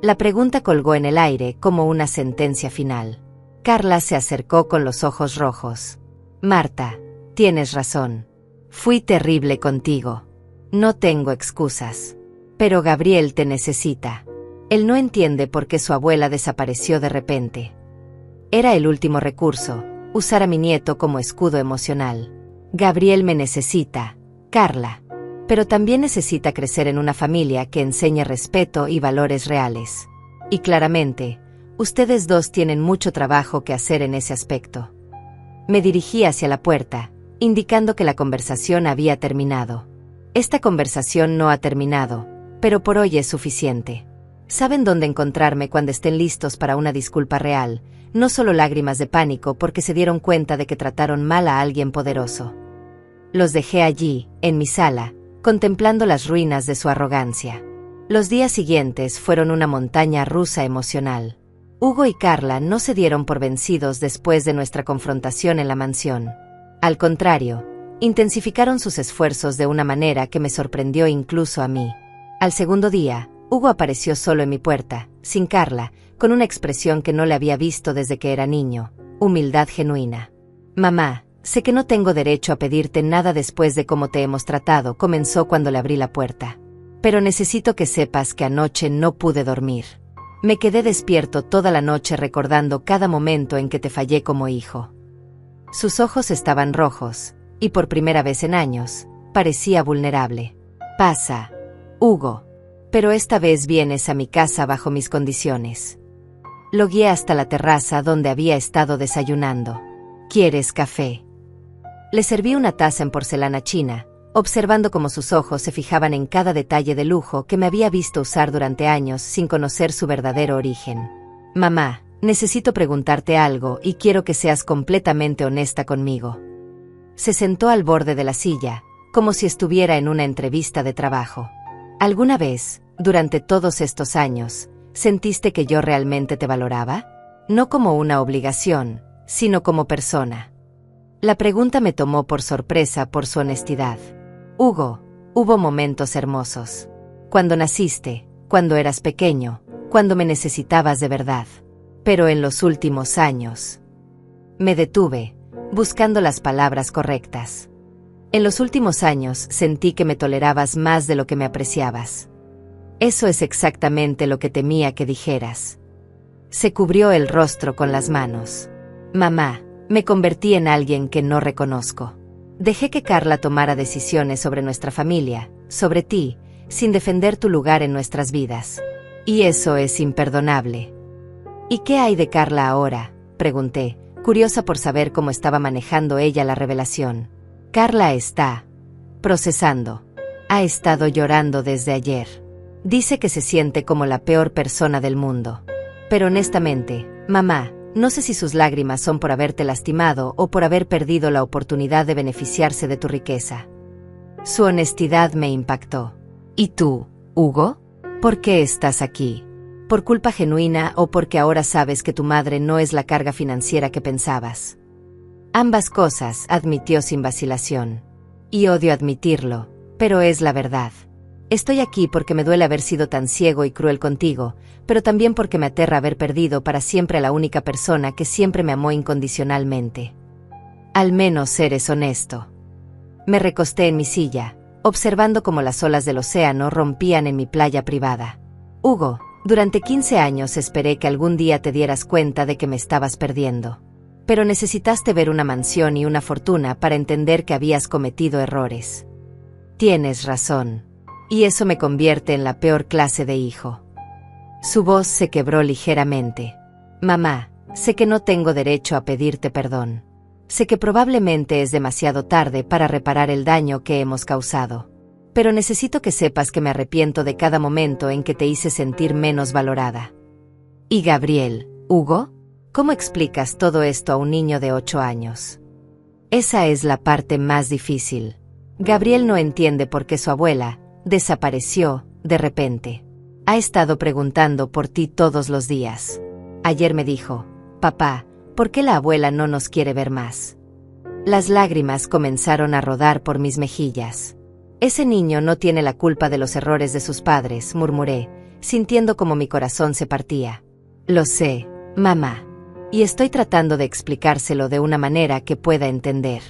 Speaker 1: La pregunta colgó en el aire como una sentencia final. Carla se acercó con los ojos rojos. Marta, tienes razón. Fui terrible contigo. No tengo excusas. Pero Gabriel te necesita. Él no entiende por qué su abuela desapareció de repente. Era el último recurso, usar a mi nieto como escudo emocional. Gabriel me necesita, Carla. Pero también necesita crecer en una familia que enseñe respeto y valores reales. Y claramente, ustedes dos tienen mucho trabajo que hacer en ese aspecto. Me dirigí hacia la puerta, indicando que la conversación había terminado. Esta conversación no ha terminado, pero por hoy es suficiente. Saben dónde encontrarme cuando estén listos para una disculpa real, no solo lágrimas de pánico porque se dieron cuenta de que trataron mal a alguien poderoso. Los dejé allí, en mi sala, contemplando las ruinas de su arrogancia. Los días siguientes fueron una montaña rusa emocional. Hugo y Carla no se dieron por vencidos después de nuestra confrontación en la mansión. Al contrario, intensificaron sus esfuerzos de una manera que me sorprendió incluso a mí. Al segundo día, Hugo apareció solo en mi puerta, sin Carla, con una expresión que no le había visto desde que era niño, humildad genuina. Mamá, sé que no tengo derecho a pedirte nada después de cómo te hemos tratado, comenzó cuando le abrí la puerta. Pero necesito que sepas que anoche no pude dormir. Me quedé despierto toda la noche recordando cada momento en que te fallé como hijo. Sus ojos estaban rojos, y por primera vez en años, parecía vulnerable. Pasa, Hugo. Pero esta vez vienes a mi casa bajo mis condiciones. Lo guié hasta la terraza donde había estado desayunando. ¿Quieres café? Le serví una taza en porcelana china, observando cómo sus ojos se fijaban en cada detalle de lujo que me había visto usar durante años sin conocer su verdadero origen. Mamá, necesito preguntarte algo y quiero que seas completamente honesta conmigo. Se sentó al borde de la silla, como si estuviera en una entrevista de trabajo. ¿Alguna vez, durante todos estos años, sentiste que yo realmente te valoraba? No como una obligación, sino como persona. La pregunta me tomó por sorpresa por su honestidad. Hugo, hubo momentos hermosos. Cuando naciste, cuando eras pequeño, cuando me necesitabas de verdad. Pero en los últimos años... Me detuve, buscando las palabras correctas. En los últimos años sentí que me tolerabas más de lo que me apreciabas. Eso es exactamente lo que temía que dijeras. Se cubrió el rostro con las manos. Mamá, me convertí en alguien que no reconozco. Dejé que Carla tomara decisiones sobre nuestra familia, sobre ti, sin defender tu lugar en nuestras vidas. Y eso es imperdonable. ¿Y qué hay de Carla ahora?, pregunté, curiosa por saber cómo estaba manejando ella la revelación. Carla está procesando. Ha estado llorando desde ayer. Dice que se siente como la peor persona del mundo. Pero honestamente, mamá, no sé si sus lágrimas son por haberte lastimado o por haber perdido la oportunidad de beneficiarse de tu riqueza. Su honestidad me impactó. ¿Y tú, Hugo? ¿Por qué estás aquí? ¿Por culpa genuina o porque ahora sabes que tu madre no es la carga financiera que pensabas? Ambas cosas, admitió sin vacilación. Y odio admitirlo, pero es la verdad. Estoy aquí porque me duele haber sido tan ciego y cruel contigo, pero también porque me aterra haber perdido para siempre a la única persona que siempre me amó incondicionalmente. Al menos eres honesto. Me recosté en mi silla, observando cómo las olas del océano rompían en mi playa privada. Hugo, durante 15 años esperé que algún día te dieras cuenta de que me estabas perdiendo. Pero necesitaste ver una mansión y una fortuna para entender que habías cometido errores. Tienes razón. Y eso me convierte en la peor clase de hijo. Su voz se quebró ligeramente. Mamá, sé que no tengo derecho a pedirte perdón. Sé que probablemente es demasiado tarde para reparar el daño que hemos causado. Pero necesito que sepas que me arrepiento de cada momento en que te hice sentir menos valorada. ¿Y Gabriel, Hugo? ¿Cómo explicas todo esto a un niño de 8 años? Esa es la parte más difícil. Gabriel no entiende por qué su abuela desapareció de repente. Ha estado preguntando por ti todos los días. Ayer me dijo, papá, ¿por qué la abuela no nos quiere ver más? Las lágrimas comenzaron a rodar por mis mejillas. Ese niño no tiene la culpa de los errores de sus padres, murmuré, sintiendo como mi corazón se partía. Lo sé, mamá. Y estoy tratando de explicárselo de una manera que pueda entender.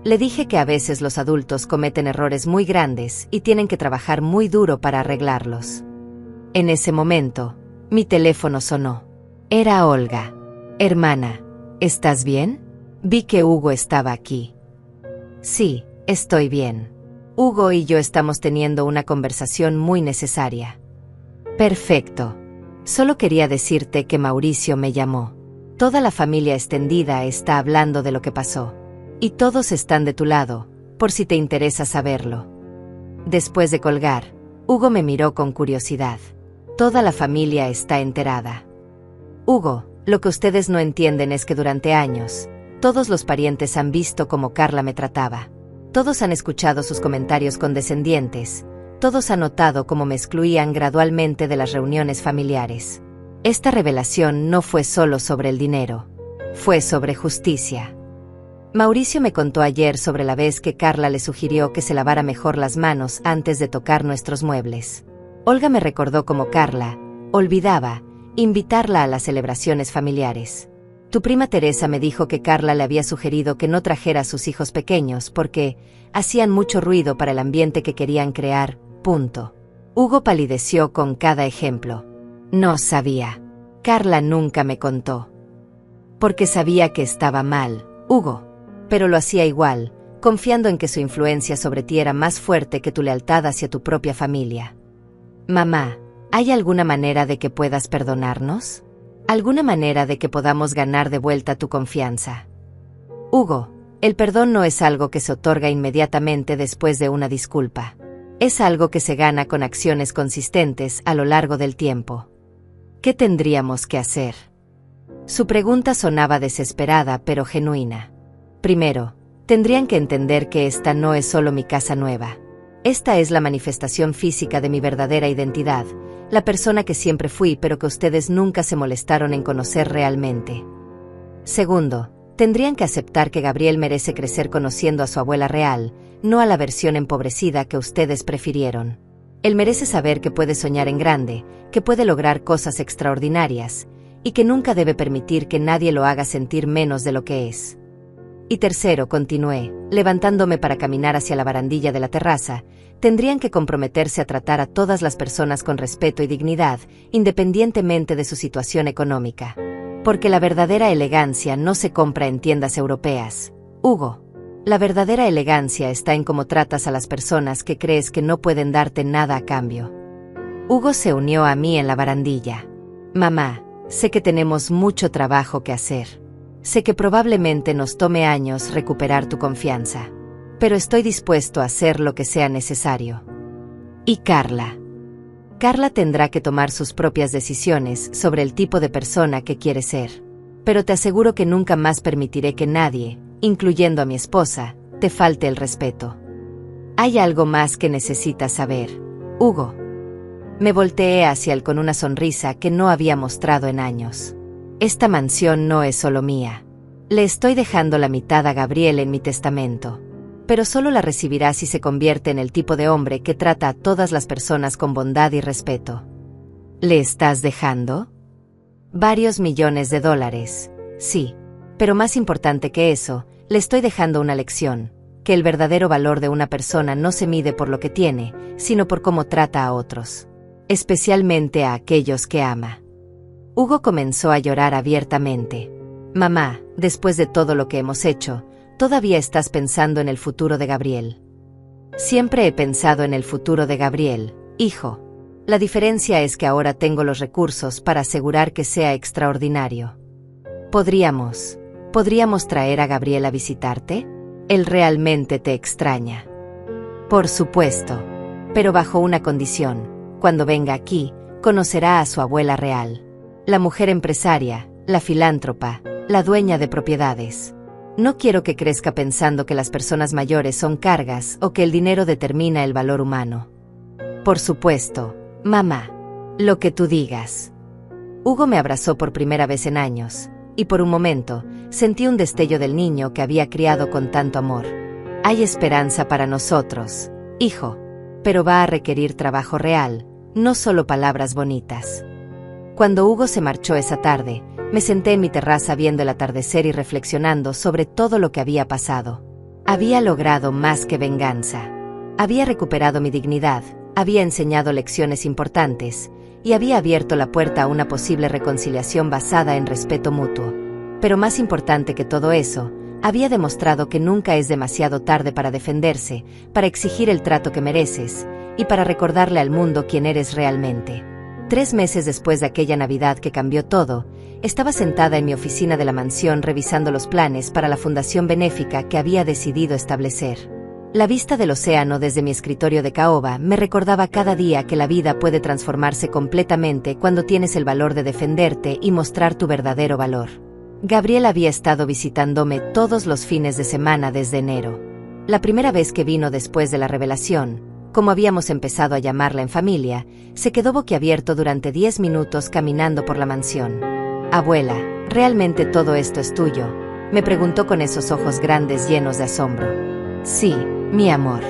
Speaker 1: Le dije que a veces los adultos cometen errores muy grandes y tienen que trabajar muy duro para arreglarlos. En ese momento, mi teléfono sonó. Era Olga. Hermana, ¿estás bien? Vi que Hugo estaba aquí. Sí, estoy bien. Hugo y yo estamos teniendo una conversación muy necesaria. Perfecto. Solo quería decirte que Mauricio me llamó. Toda la familia extendida está hablando de lo que pasó. Y todos están de tu lado, por si te interesa saberlo. Después de colgar, Hugo me miró con curiosidad. Toda la familia está enterada. Hugo, lo que ustedes no entienden es que durante años, todos los parientes han visto cómo Carla me trataba. Todos han escuchado sus comentarios condescendientes. Todos han notado cómo me excluían gradualmente de las reuniones familiares. Esta revelación no fue solo sobre el dinero. Fue sobre justicia. Mauricio me contó ayer sobre la vez que Carla le sugirió que se lavara mejor las manos antes de tocar nuestros muebles. Olga me recordó cómo Carla olvidaba invitarla a las celebraciones familiares. Tu prima Teresa me dijo que Carla le había sugerido que no trajera a sus hijos pequeños porque hacían mucho ruido para el ambiente que querían crear, punto. Hugo palideció con cada ejemplo. No sabía. Carla nunca me contó. Porque sabía que estaba mal, Hugo. Pero lo hacía igual, confiando en que su influencia sobre ti era más fuerte que tu lealtad hacia tu propia familia. Mamá, ¿hay alguna manera de que puedas perdonarnos? ¿Alguna manera de que podamos ganar de vuelta tu confianza? Hugo, el perdón no es algo que se otorga inmediatamente después de una disculpa. Es algo que se gana con acciones consistentes a lo largo del tiempo. ¿Qué tendríamos que hacer? Su pregunta sonaba desesperada pero genuina. Primero, tendrían que entender que esta no es solo mi casa nueva. Esta es la manifestación física de mi verdadera identidad, la persona que siempre fui pero que ustedes nunca se molestaron en conocer realmente. Segundo, tendrían que aceptar que Gabriel merece crecer conociendo a su abuela real, no a la versión empobrecida que ustedes prefirieron. Él merece saber que puede soñar en grande, que puede lograr cosas extraordinarias, y que nunca debe permitir que nadie lo haga sentir menos de lo que es. Y tercero, continué, levantándome para caminar hacia la barandilla de la terraza, tendrían que comprometerse a tratar a todas las personas con respeto y dignidad, independientemente de su situación económica. Porque la verdadera elegancia no se compra en tiendas europeas. Hugo, la verdadera elegancia está en cómo tratas a las personas que crees que no pueden darte nada a cambio. Hugo se unió a mí en la barandilla. Mamá, sé que tenemos mucho trabajo que hacer. Sé que probablemente nos tome años recuperar tu confianza. Pero estoy dispuesto a hacer lo que sea necesario. ¿Y Carla? Carla tendrá que tomar sus propias decisiones sobre el tipo de persona que quiere ser. Pero te aseguro que nunca más permitiré que nadie, incluyendo a mi esposa, te falte el respeto. Hay algo más que necesitas saber, Hugo. Me volteé hacia él con una sonrisa que no había mostrado en años. Esta mansión no es solo mía. Le estoy dejando la mitad a Gabriel en mi testamento. Pero solo la recibirá si se convierte en el tipo de hombre que trata a todas las personas con bondad y respeto. ¿Le estás dejando? Varios millones de dólares, sí. Pero más importante que eso, le estoy dejando una lección, que el verdadero valor de una persona no se mide por lo que tiene, sino por cómo trata a otros. Especialmente a aquellos que ama. Hugo comenzó a llorar abiertamente. Mamá, después de todo lo que hemos hecho, todavía estás pensando en el futuro de Gabriel. Siempre he pensado en el futuro de Gabriel, hijo. La diferencia es que ahora tengo los recursos para asegurar que sea extraordinario. ¿Podríamos traer a Gabriel a visitarte? Él realmente te extraña. Por supuesto, pero bajo una condición. Cuando venga aquí, conocerá a su abuela real. La mujer empresaria, la filántropa, la dueña de propiedades. No quiero que crezca pensando que las personas mayores son cargas o que el dinero determina el valor humano. Por supuesto, mamá. Lo que tú digas. Hugo me abrazó por primera vez en años, y por un momento, sentí un destello del niño que había criado con tanto amor. Hay esperanza para nosotros, hijo, pero va a requerir trabajo real, no solo palabras bonitas. Cuando Hugo se marchó esa tarde, me senté en mi terraza viendo el atardecer y reflexionando sobre todo lo que había pasado. Había logrado más que venganza. Había recuperado mi dignidad, había enseñado lecciones importantes, y había abierto la puerta a una posible reconciliación basada en respeto mutuo. Pero más importante que todo eso, había demostrado que nunca es demasiado tarde para defenderse, para exigir el trato que mereces, y para recordarle al mundo quién eres realmente. 3 meses después de aquella Navidad que cambió todo, estaba sentada en mi oficina de la mansión revisando los planes para la fundación benéfica que había decidido establecer. La vista del océano desde mi escritorio de caoba me recordaba cada día que la vida puede transformarse completamente cuando tienes el valor de defenderte y mostrar tu verdadero valor. Gabriel había estado visitándome todos los fines de semana desde enero. La primera vez que vino después de la revelación, como habíamos empezado a llamarla en familia, se quedó boquiabierto durante 10 minutos caminando por la mansión. Abuela, ¿realmente todo esto es tuyo?, me preguntó con esos ojos grandes llenos de asombro. Sí, mi amor.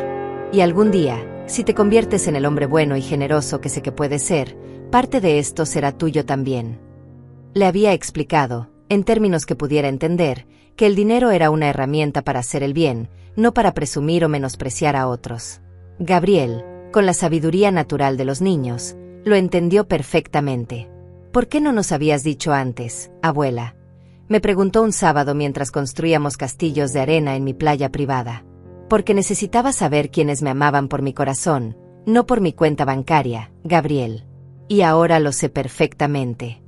Speaker 1: Y algún día, si te conviertes en el hombre bueno y generoso que sé que puedes ser, parte de esto será tuyo también. Le había explicado, en términos que pudiera entender, que el dinero era una herramienta para hacer el bien, no para presumir o menospreciar a otros. Gabriel, con la sabiduría natural de los niños, lo entendió perfectamente. ¿Por qué no nos habías dicho antes, abuela?, me preguntó un sábado mientras construíamos castillos de arena en mi playa privada. Porque necesitaba saber quiénes me amaban por mi corazón, no por mi cuenta bancaria, Gabriel. Y ahora lo sé perfectamente.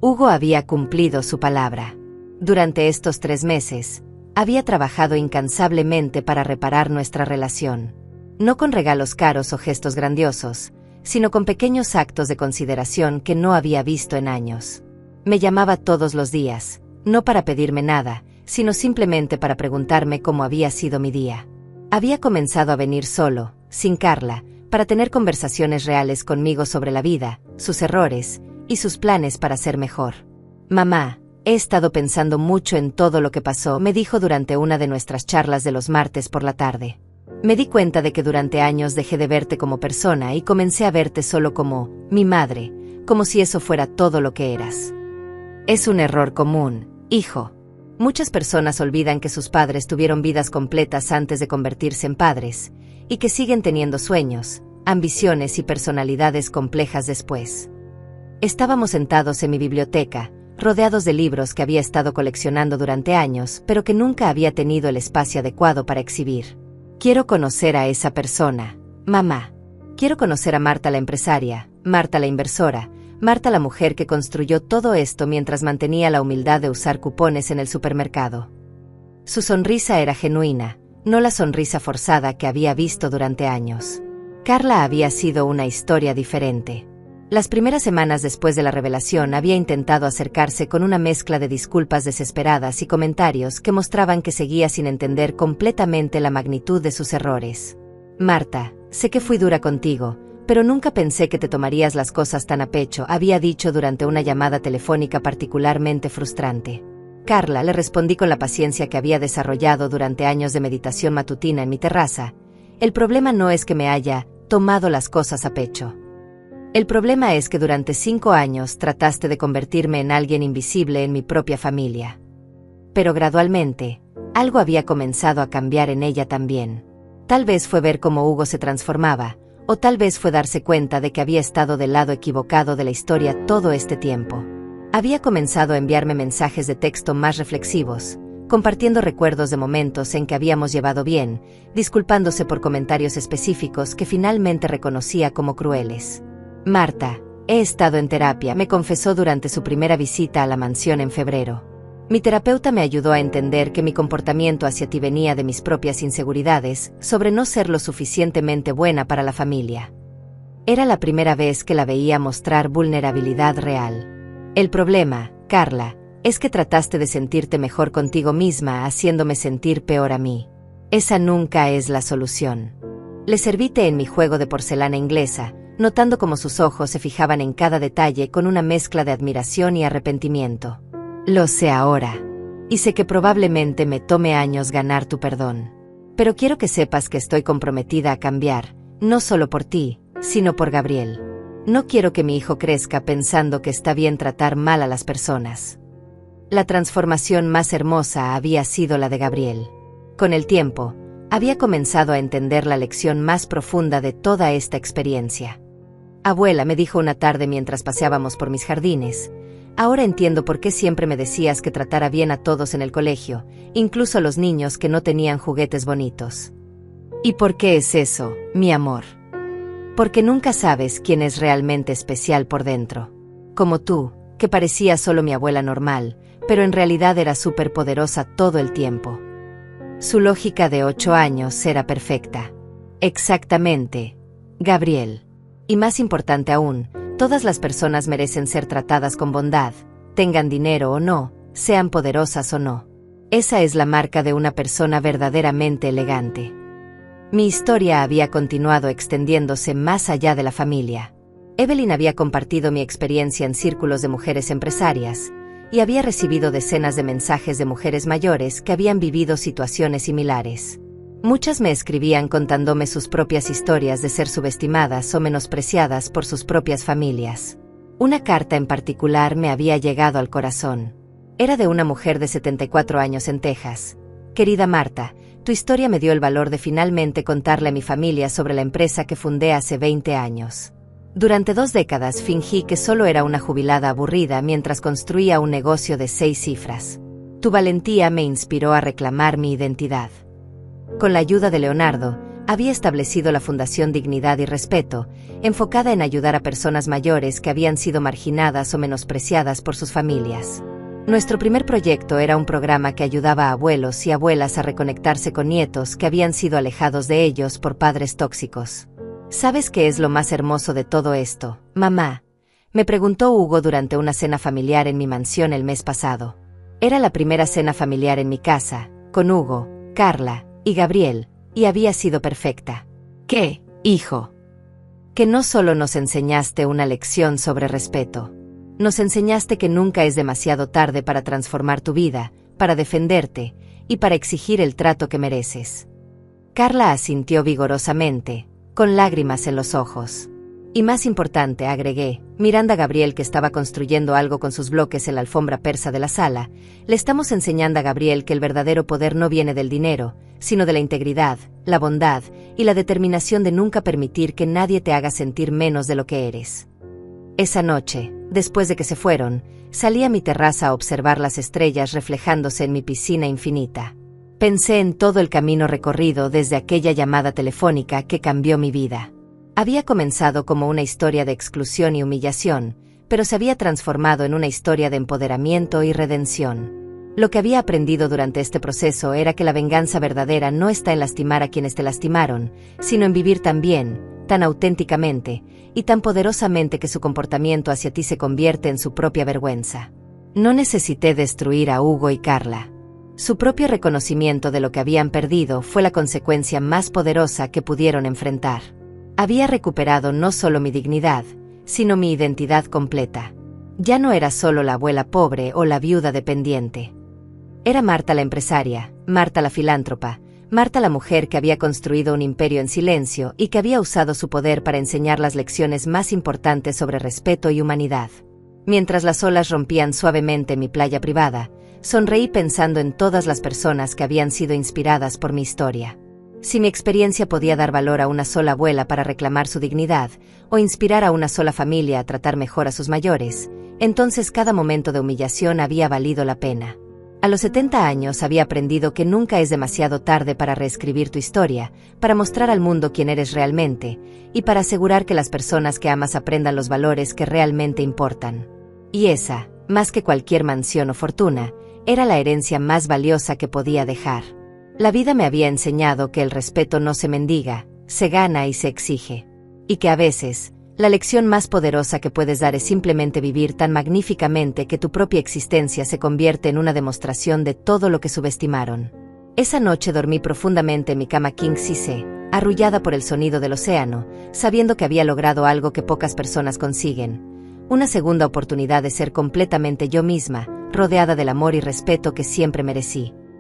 Speaker 1: Hugo había cumplido su palabra. Durante estos 3 meses, había trabajado incansablemente para reparar nuestra relación. No con regalos caros o gestos grandiosos, sino con pequeños actos de consideración que no había visto en años. Me llamaba todos los días, no para pedirme nada, sino simplemente para preguntarme cómo había sido mi día. Había comenzado a venir solo, sin Carla, para tener conversaciones reales conmigo sobre la vida, sus errores, y sus planes para ser mejor. Mamá, he estado pensando mucho en todo lo que pasó, me dijo durante una de nuestras charlas de los martes por la tarde. Me di cuenta de que durante años dejé de verte como persona y comencé a verte solo como mi madre, como si eso fuera todo lo que eras. Es un error común, hijo. Muchas personas olvidan que sus padres tuvieron vidas completas antes de convertirse en padres, y que siguen teniendo sueños, ambiciones y personalidades complejas después. Estábamos sentados en mi biblioteca, rodeados de libros que había estado coleccionando durante años, pero que nunca había tenido el espacio adecuado para exhibir. Quiero conocer a esa persona, mamá. Quiero conocer a Marta la empresaria, Marta la inversora, Marta la mujer que construyó todo esto mientras mantenía la humildad de usar cupones en el supermercado. Su sonrisa era genuina, no la sonrisa forzada que había visto durante años. Carla había sido una historia diferente. Las primeras semanas después de la revelación había intentado acercarse con una mezcla de disculpas desesperadas y comentarios que mostraban que seguía sin entender completamente la magnitud de sus errores. Marta, sé que fui dura contigo, pero nunca pensé que te tomarías las cosas tan a pecho, había dicho durante una llamada telefónica particularmente frustrante. Carla, le respondí con la paciencia que había desarrollado durante años de meditación matutina en mi terraza. El problema no es que me haya tomado las cosas a pecho. El problema es que durante 5 años trataste de convertirme en alguien invisible en mi propia familia. Pero gradualmente, algo había comenzado a cambiar en ella también. Tal vez fue ver cómo Hugo se transformaba, o tal vez fue darse cuenta de que había estado del lado equivocado de la historia todo este tiempo. Había comenzado a enviarme mensajes de texto más reflexivos, compartiendo recuerdos de momentos en que habíamos llevado bien, disculpándose por comentarios específicos que finalmente reconocía como crueles. Marta, he estado en terapia, me confesó durante su primera visita a la mansión en febrero. Mi terapeuta me ayudó a entender que mi comportamiento hacia ti venía de mis propias inseguridades sobre no ser lo suficientemente buena para la familia. Era la primera vez que la veía mostrar vulnerabilidad real. El problema, Carla, es que trataste de sentirte mejor contigo misma haciéndome sentir peor a mí. Esa nunca es la solución. Le serví té en mi juego de porcelana inglesa, notando cómo sus ojos se fijaban en cada detalle con una mezcla de admiración y arrepentimiento. Lo sé ahora. Y sé que probablemente me tome años ganar tu perdón. Pero quiero que sepas que estoy comprometida a cambiar, no solo por ti, sino por Gabriel. No quiero que mi hijo crezca pensando que está bien tratar mal a las personas. La transformación más hermosa había sido la de Gabriel. Con el tiempo, había comenzado a entender la lección más profunda de toda esta experiencia. Abuela, me dijo una tarde mientras paseábamos por mis jardines, ahora entiendo por qué siempre me decías que tratara bien a todos en el colegio, incluso a los niños que no tenían juguetes bonitos. ¿Y por qué es eso, mi amor? Porque nunca sabes quién es realmente especial por dentro. Como tú, que parecía solo mi abuela normal, pero en realidad era súper poderosa todo el tiempo. Su lógica de 8 años era perfecta. Exactamente, Gabriel. Y más importante aún, todas las personas merecen ser tratadas con bondad, tengan dinero o no, sean poderosas o no. Esa es la marca de una persona verdaderamente elegante. Mi historia había continuado extendiéndose más allá de la familia. Evelyn había compartido mi experiencia en círculos de mujeres empresarias, y había recibido decenas de mensajes de mujeres mayores que habían vivido situaciones similares. Muchas me escribían contándome sus propias historias de ser subestimadas o menospreciadas por sus propias familias. Una carta en particular me había llegado al corazón. Era de una mujer de 74 años en Texas. Querida Marta, tu historia me dio el valor de finalmente contarle a mi familia sobre la empresa que fundé hace 20 años. Durante 2 décadas fingí que solo era una jubilada aburrida mientras construía un negocio de 6 cifras. Tu valentía me inspiró a reclamar mi identidad. Con la ayuda de Leonardo, había establecido la Fundación Dignidad y Respeto, enfocada en ayudar a personas mayores que habían sido marginadas o menospreciadas por sus familias. Nuestro primer proyecto era un programa que ayudaba a abuelos y abuelas a reconectarse con nietos que habían sido alejados de ellos por padres tóxicos. ¿Sabes qué es lo más hermoso de todo esto, mamá?, me preguntó Hugo durante una cena familiar en mi mansión el mes pasado. Era la primera cena familiar en mi casa, con Hugo, Carla y Gabriel, y había sido perfecta. ¿Qué, hijo? Que no solo nos enseñaste una lección sobre respeto. Nos enseñaste que nunca es demasiado tarde para transformar tu vida, para defenderte y para exigir el trato que mereces. Carla asintió vigorosamente, con lágrimas en los ojos. Y más importante, agregué, mirando a Gabriel que estaba construyendo algo con sus bloques en la alfombra persa de la sala, le estamos enseñando a Gabriel que el verdadero poder no viene del dinero, sino de la integridad, la bondad y la determinación de nunca permitir que nadie te haga sentir menos de lo que eres. Esa noche, después de que se fueron, salí a mi terraza a observar las estrellas reflejándose en mi piscina infinita. Pensé en todo el camino recorrido desde aquella llamada telefónica que cambió mi vida. Había comenzado como una historia de exclusión y humillación, pero se había transformado en una historia de empoderamiento y redención. Lo que había aprendido durante este proceso era que la venganza verdadera no está en lastimar a quienes te lastimaron, sino en vivir tan bien, tan auténticamente, y tan poderosamente que su comportamiento hacia ti se convierte en su propia vergüenza. No necesité destruir a Hugo y Carla. Su propio reconocimiento de lo que habían perdido fue la consecuencia más poderosa que pudieron enfrentar. Había recuperado no solo mi dignidad, sino mi identidad completa. Ya no era solo la abuela pobre o la viuda dependiente. Era Marta la empresaria, Marta la filántropa, Marta la mujer que había construido un imperio en silencio y que había usado su poder para enseñar las lecciones más importantes sobre respeto y humanidad. Mientras las olas rompían suavemente mi playa privada, sonreí pensando en todas las personas que habían sido inspiradas por mi historia. Si mi experiencia podía dar valor a una sola abuela para reclamar su dignidad, o inspirar a una sola familia a tratar mejor a sus mayores, entonces cada momento de humillación había valido la pena. A los 70 años había aprendido que nunca es demasiado tarde para reescribir tu historia, para mostrar al mundo quién eres realmente, y para asegurar que las personas que amas aprendan los valores que realmente importan. Y esa, más que cualquier mansión o fortuna, era la herencia más valiosa que podía dejar. La vida me había enseñado que el respeto no se mendiga, se gana y se exige. Y que a veces, la lección más poderosa que puedes dar es simplemente vivir tan magníficamente que tu propia existencia se convierte en una demostración de todo lo que subestimaron. Esa noche dormí profundamente en mi cama king size, arrullada por el sonido del océano, sabiendo que había logrado algo que pocas personas consiguen. Una segunda oportunidad de ser completamente yo misma, rodeada del amor y respeto que siempre merecí.